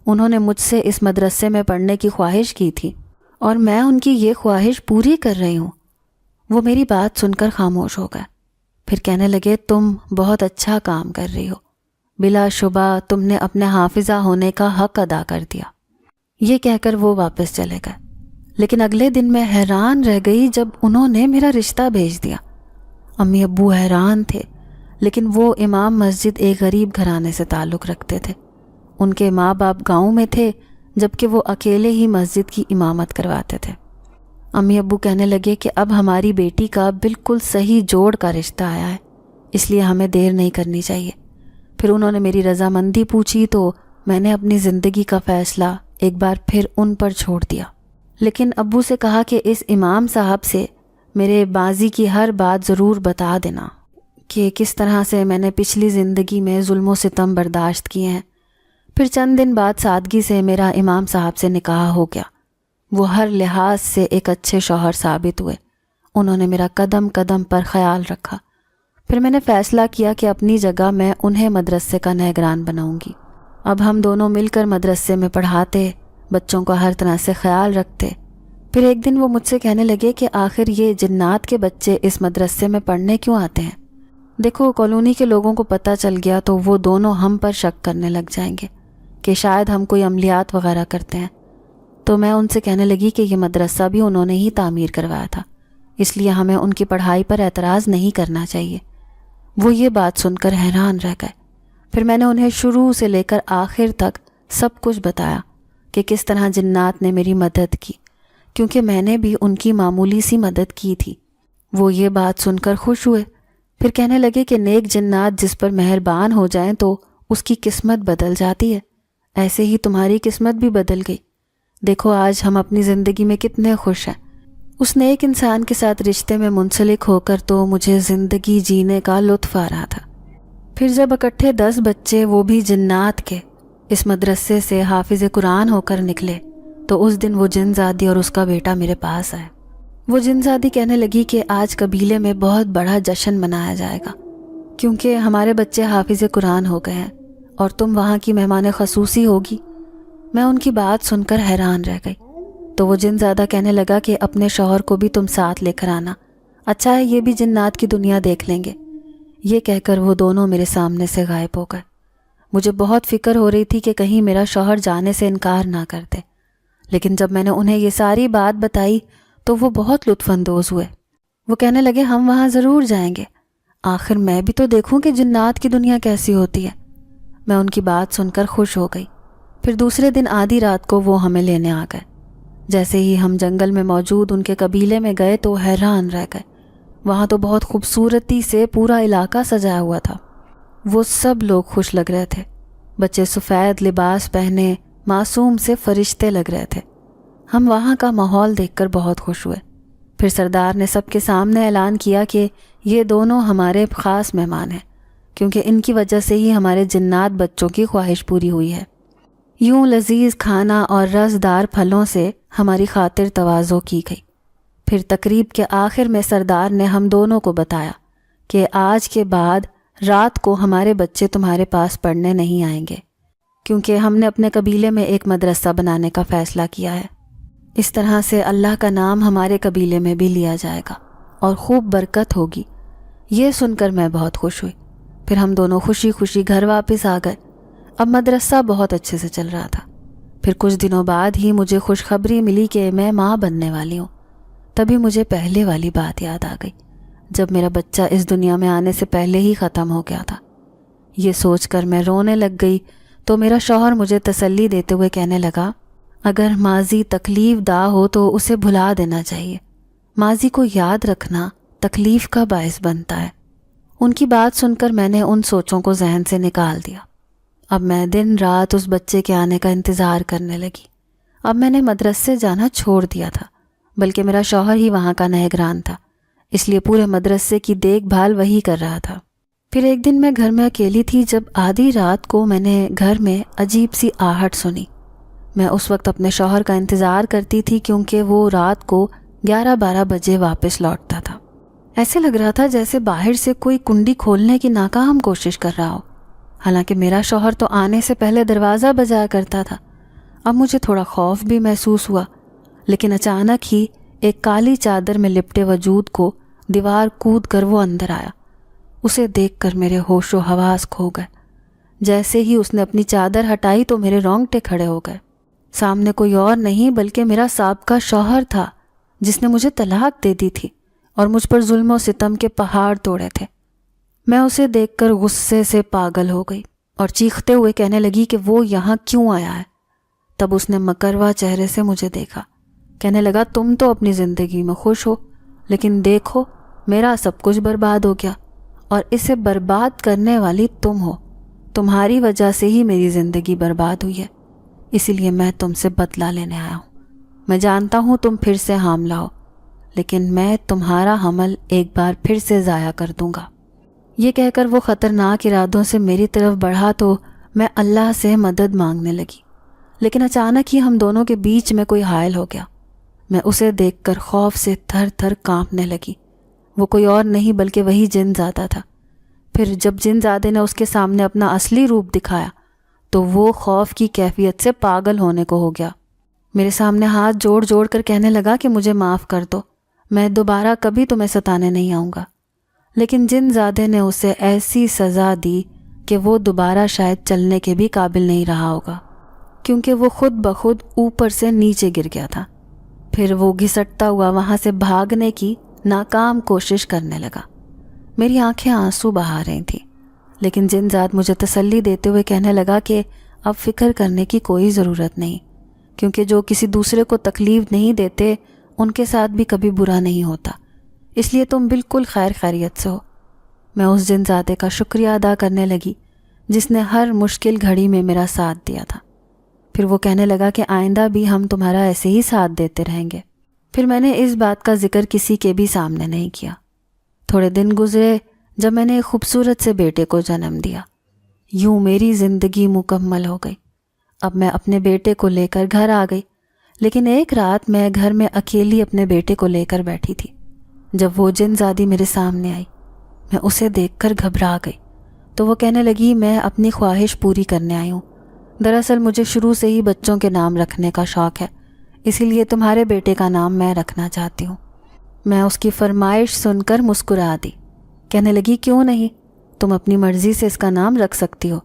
B: انہوں نے مجھ سے اس مدرسے میں پڑھنے کی خواہش کی تھی، اور میں ان کی یہ خواہش پوری کر رہی ہوں۔ وہ میری بات سن کر خاموش ہو گئے۔ پھر کہنے لگے تم بہت اچھا کام کر رہی ہو، بلا شبہ تم نے اپنے حافظہ ہونے کا حق ادا کر دیا۔ یہ کہہ کر وہ واپس چلے گئے۔ لیکن اگلے دن میں حیران رہ گئی جب انہوں نے میرا رشتہ بھیج دیا۔ امی ابو حیران تھے، لیکن وہ امام مسجد ایک غریب گھرانے سے تعلق رکھتے تھے۔ ان کے ماں باپ گاؤں میں تھے، جبکہ وہ اکیلے ہی مسجد کی امامت کرواتے تھے۔ امی ابو کہنے لگے کہ اب ہماری بیٹی کا بالکل صحیح جوڑ کا رشتہ آیا ہے، اس لیے ہمیں دیر نہیں کرنی چاہیے۔ پھر انہوں نے میری رضامندی پوچھی تو میں نے اپنی زندگی کا فیصلہ ایک بار پھر ان پر چھوڑ دیا، لیکن ابو سے کہا کہ اس امام صاحب سے میرے ماضی کی ہر بات ضرور بتا دینا کہ کس طرح سے میں نے پچھلی زندگی میں ظلم و ستم برداشت کیے ہیں۔ پھر چند دن بعد سادگی سے میرا امام صاحب سے نکاح ہو گیا۔ وہ ہر لحاظ سے ایک اچھے شوہر ثابت ہوئے۔ انہوں نے میرا قدم قدم پر خیال رکھا۔ پھر میں نے فیصلہ کیا کہ اپنی جگہ میں انہیں مدرسے کا نگران بناؤں گی۔ اب ہم دونوں مل کر مدرسے میں پڑھاتے، بچوں کا ہر طرح سے خیال رکھتے۔ پھر ایک دن وہ مجھ سے کہنے لگے کہ آخر یہ جنات کے بچے اس مدرسے میں پڑھنے کیوں آتے ہیں؟ دیکھو، کالونی کے لوگوں کو پتہ چل گیا تو وہ دونوں ہم پر شک کرنے لگ جائیں گے کہ شاید ہم کوئی عملیات وغیرہ کرتے ہیں۔ تو میں ان سے کہنے لگی کہ یہ مدرسہ بھی انہوں نے ہی تعمیر کروایا تھا، اس لیے ہمیں ان کی پڑھائی پر اعتراض نہیں کرنا چاہیے۔ وہ یہ بات سن کر حیران رہ گئے۔ پھر میں نے انہیں شروع سے لے کر آخر تک سب کچھ بتایا کہ کس طرح جنات نے میری مدد کی، کیونکہ میں نے بھی ان کی معمولی سی مدد کی تھی۔ وہ یہ بات سن کر خوش ہوئے، پھر کہنے لگے کہ نیک جنات جس پر مہربان ہو جائیں تو اس کی قسمت بدل جاتی ہے، ایسے ہی تمہاری قسمت بھی بدل گئی۔ دیکھو آج ہم اپنی زندگی میں کتنے خوش ہیں۔ اس نیک انسان کے ساتھ رشتے میں منسلک ہو کر تو مجھے زندگی جینے کا لطف آ رہا تھا۔ پھر جب اکٹھے 10 بچے، وہ بھی جنات کے، اس مدرسے سے حافظ قرآن ہو کر نکلے تو اس دن وہ جن زادی اور اس کا بیٹا میرے پاس آئے۔ وہ جن زادی کہنے لگی کہ آج قبیلے میں بہت بڑا جشن منایا جائے گا، کیونکہ ہمارے بچے حافظ قرآن ہو گئے ہیں اور تم وہاں کی مہمان خصوصی ہوگی۔ میں ان کی بات سن کر حیران رہ گئی۔ تو وہ جن زادہ کہنے لگا کہ اپنے شوہر کو بھی تم ساتھ لے کر آنا، اچھا ہے یہ بھی جنات کی دنیا دیکھ لیں گے۔ یہ کہہ کر وہ دونوں میرے سامنے سے غائب ہو گئے۔ مجھے بہت فکر ہو رہی تھی کہ کہیں میرا شوہر جانے سے انکار نہ کر دے، لیکن جب میں نے انہیں یہ ساری بات بتائی تو وہ بہت لطف اندوز ہوئے۔ وہ کہنے لگے ہم وہاں ضرور جائیں گے، آخر میں بھی تو دیکھوں کہ جنات کی دنیا کیسی ہوتی ہے۔ میں ان کی بات سن کر خوش ہو گئی۔ پھر دوسرے دن آدھی رات کو وہ ہمیں لینے آ گئے۔ جیسے ہی ہم جنگل میں موجود ان کے قبیلے میں گئے تو حیران رہ گئے۔ وہاں تو بہت خوبصورتی سے پورا علاقہ سجایا ہوا تھا۔ وہ سب لوگ خوش لگ رہے تھے، بچے سفید لباس پہنے معصوم سے فرشتے لگ رہے تھے۔ ہم وہاں کا ماحول دیکھ کر بہت خوش ہوئے۔ پھر سردار نے سب کے سامنے اعلان کیا کہ یہ دونوں ہمارے خاص مہمان ہیں، کیونکہ ان کی وجہ سے ہی ہمارے جنات بچوں کی خواہش پوری ہوئی ہے۔ یوں لذیذ کھانا اور رسدار پھلوں سے ہماری خاطر تواضع کی گئی۔ پھر تقریب کے آخر میں سردار نے ہم دونوں کو بتایا کہ آج کے بعد رات کو ہمارے بچے تمہارے پاس پڑھنے نہیں آئیں گے، کیونکہ ہم نے اپنے قبیلے میں ایک مدرسہ بنانے کا فیصلہ کیا ہے۔ اس طرح سے اللہ کا نام ہمارے قبیلے میں بھی لیا جائے گا اور خوب برکت ہوگی۔ یہ سن کر میں بہت خوش ہوئی۔ پھر ہم دونوں خوشی خوشی گھر واپس آ گئے۔ اب مدرسہ بہت اچھے سے چل رہا تھا۔ پھر کچھ دنوں بعد ہی مجھے خوشخبری ملی کہ میں ماں بننے والی ہوں۔ تبھی مجھے پہلے والی بات یاد آ گئی، جب میرا بچہ اس دنیا میں آنے سے پہلے ہی ختم ہو گیا تھا۔ یہ سوچ کر میں رونے لگ گئی تو میرا شوہر مجھے تسلی دیتے ہوئے کہنے لگا، اگر ماضی تکلیف دہ ہو تو اسے بھلا دینا چاہیے، ماضی کو یاد رکھنا تکلیف کا باعث بنتا ہے۔ ان کی بات سن کر میں نے ان سوچوں کو ذہن سے نکال دیا۔ اب میں دن رات اس بچے کے آنے کا انتظار کرنے لگی۔ اب میں نے مدرسے جانا چھوڑ دیا تھا، بلکہ میرا شوہر ہی وہاں کا نگران تھا، اس لیے پورے مدرسے کی دیکھ بھال وہی کر رہا تھا۔ پھر ایک دن میں گھر میں اکیلی تھی جب آدھی رات کو میں نے گھر میں عجیب سی آہٹ سنی۔ میں اس وقت اپنے شوہر کا انتظار کرتی تھی، کیونکہ وہ رات کو 11-12 بجے واپس لوٹتا تھا۔ ایسے لگ رہا تھا جیسے باہر سے کوئی کنڈی کھولنے کی ناکام کوشش کر رہا ہو، حالانکہ میرا شوہر تو آنے سے پہلے دروازہ بجایا کرتا تھا۔ اب مجھے تھوڑا خوف بھی محسوس ہوا، لیکن اچانک ہی ایک کالی چادر میں لپٹے وجود کو دیوار کود کر وہ اندر آیا۔ اسے دیکھ کر میرے ہوش و حواس کھو گئے۔ جیسے ہی اس نے اپنی چادر ہٹائی تو میرے رونگٹے کھڑے ہو گئے۔ سامنے کوئی اور نہیں بلکہ میرا سابقہ شوہر تھا، جس نے مجھے طلاق دے دی تھی اور مجھ پر ظلم و ستم کے پہاڑ توڑے تھے۔ میں اسے دیکھ کر غصے سے پاگل ہو گئی اور چیختے ہوئے کہنے لگی کہ وہ یہاں کیوں آیا ہے۔ تب اس نے مکروا چہرے سے مجھے دیکھا، کہنے لگا تم تو اپنی زندگی میں خوش ہو، لیکن دیکھو میرا سب کچھ برباد ہو گیا اور اسے برباد کرنے والی تم ہو۔ تمہاری وجہ سے ہی میری زندگی برباد ہوئی ہے، اسی لیے میں تم سے بدلہ لینے آیا ہوں۔ میں جانتا ہوں تم پھر سے حاملہ ہو، لیکن میں تمہارا حمل ایک بار پھر سے ضائع کر دوں گا۔ یہ کہہ کر وہ خطرناک ارادوں سے میری طرف بڑھا تو میں اللہ سے مدد مانگنے لگی، لیکن اچانک ہی ہم دونوں کے بیچ میں کوئی حائل ہو گیا۔ میں اسے دیکھ کر خوف سے تھر تھر کانپنے لگی۔ وہ کوئی اور نہیں بلکہ وہی جن زادہ تھا۔ پھر جب جن زادے نے اس کے سامنے اپنا اصلی روپ دکھایا تو وہ خوف کی کیفیت سے پاگل ہونے کو ہو گیا۔ میرے سامنے ہاتھ جوڑ جوڑ کر کہنے لگا کہ مجھے معاف کر دو، میں دوبارہ کبھی تمہیں ستانے نہیں آؤں گا۔ لیکن جن زادے نے اسے ایسی سزا دی کہ وہ دوبارہ شاید چلنے کے بھی قابل نہیں رہا ہوگا، کیونکہ وہ خود بخود اوپر سے نیچے گر گیا تھا۔ پھر وہ گھسٹتا ہوا وہاں سے بھاگنے کی ناکام کوشش کرنے لگا۔ میری آنکھیں آنسو بہا رہی تھیں، لیکن جن زاد مجھے تسلی دیتے ہوئے کہنے لگا کہ اب فکر کرنے کی کوئی ضرورت نہیں، کیونکہ جو کسی دوسرے کو تکلیف نہیں دیتے ان کے ساتھ بھی کبھی برا نہیں ہوتا، اس لیے تم بالکل خیر خیریت سے ہو۔ میں اس جن زادے کا شکریہ ادا کرنے لگی جس نے ہر مشکل گھڑی میں میرا ساتھ دیا تھا۔ پھر وہ کہنے لگا کہ آئندہ بھی ہم تمہارا ایسے ہی ساتھ دیتے رہیں گے۔ پھر میں نے اس بات کا ذکر کسی کے بھی سامنے نہیں کیا۔ تھوڑے دن گزرے جب میں نے ایک خوبصورت سے بیٹے کو جنم دیا۔ یوں میری زندگی مکمل ہو گئی۔ اب میں اپنے بیٹے کو لے کر گھر آ گئی، لیکن ایک رات میں گھر میں اکیلی اپنے بیٹے کو لے کر بیٹھی تھی۔ جب وہ جن زادی میرے سامنے آئی، میں اسے دیکھ کر گھبرا گئی، تو وہ کہنے لگی میں اپنی خواہش پوری کرنے آئی ہوں۔ دراصل مجھے شروع سے ہی بچوں کے نام رکھنے کا شوق ہے، اسی لیے تمہارے بیٹے کا نام میں رکھنا چاہتی ہوں۔ میں اس کی فرمائش سن کر مسکرا دی۔ کہنے لگی کیوں نہیں، تم اپنی مرضی سے اس کا نام رکھ سکتی ہو۔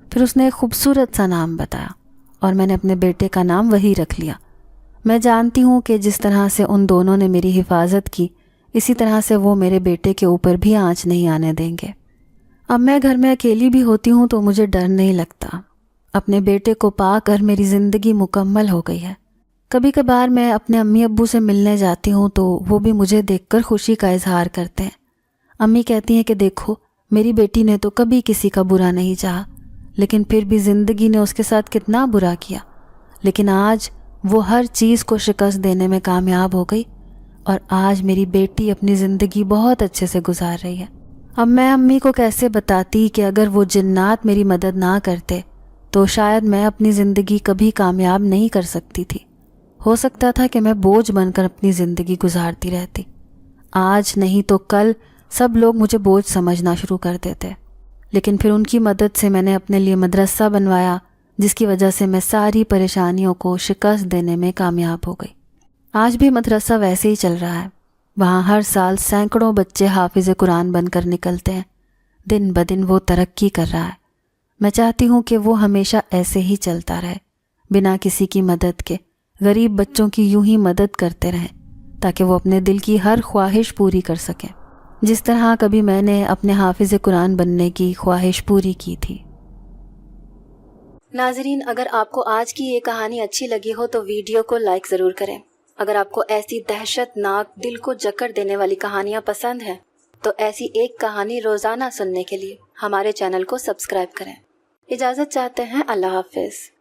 B: پھر اس نے ایک خوبصورت سا نام بتایا اور میں نے اپنے بیٹے کا نام وہی رکھ لیا۔ میں جانتی ہوں کہ جس طرح سے ان دونوں نے میری حفاظت کی، اسی طرح سے وہ میرے بیٹے کے اوپر بھی آنچ نہیں آنے دیں گے۔ اب میں گھر میں اکیلی بھی ہوتی ہوں تو مجھے ڈر نہیں لگتا۔ اپنے بیٹے کو پا کر میری زندگی مکمل ہو گئی ہے۔ کبھی کبھار میں اپنے امی ابو سے ملنے جاتی ہوں تو وہ بھی مجھے دیکھ کر خوشی کا اظہار کرتے ہیں۔ امی کہتی ہیں کہ دیکھو میری بیٹی نے تو کبھی کسی کا برا نہیں چاہا، لیکن پھر بھی زندگی نے اس کے ساتھ کتنا برا کیا، لیکن آج وہ ہر چیز کو شکست دینے میں کامیاب ہو گئی اور آج میری بیٹی اپنی زندگی بہت اچھے سے گزار رہی ہے۔ اب میں امی کو کیسے بتاتی کہ اگر وہ جنات میری مدد نہ کرتے تو شاید میں اپنی زندگی کبھی کامیاب نہیں کر سکتی تھی۔ ہو سکتا تھا کہ میں بوجھ بن کر اپنی زندگی گزارتی رہتی۔ آج نہیں تو کل سب لوگ مجھے بوجھ سمجھنا شروع کر دیتے، لیکن پھر ان کی مدد سے میں نے اپنے لیے مدرسہ بنوایا، جس کی وجہ سے میں ساری پریشانیوں کو شکست دینے میں کامیاب ہو گئی۔ آج بھی مدرسہ ویسے ہی چل رہا ہے۔ وہاں ہر سال سینکڑوں بچے حافظ قرآن بن کر نکلتے ہیں۔ دن بدن وہ ترقی کر رہا ہے۔ میں چاہتی ہوں کہ وہ ہمیشہ ایسے ہی چلتا رہے، بنا کسی کی مدد کے، غریب بچوں کی یوں ہی مدد کرتے رہیں تاکہ وہ اپنے دل کی ہر خواہش پوری کر سکیں، جس طرح کبھی میں نے اپنے حافظ قرآن بننے کی خواہش پوری کی تھی۔
A: ناظرین، اگر آپ کو آج کی یہ کہانی اچھی لگی ہو تو ویڈیو کو لائک ضرور کریں۔ اگر آپ کو ایسی دہشت ناک دل کو جکڑ دینے والی کہانیاں پسند ہیں تو ایسی ایک کہانی روزانہ سننے کے لیے ہمارے چینل کو سبسکرائب کریں۔ اجازت چاہتے ہیں، اللہ حافظ۔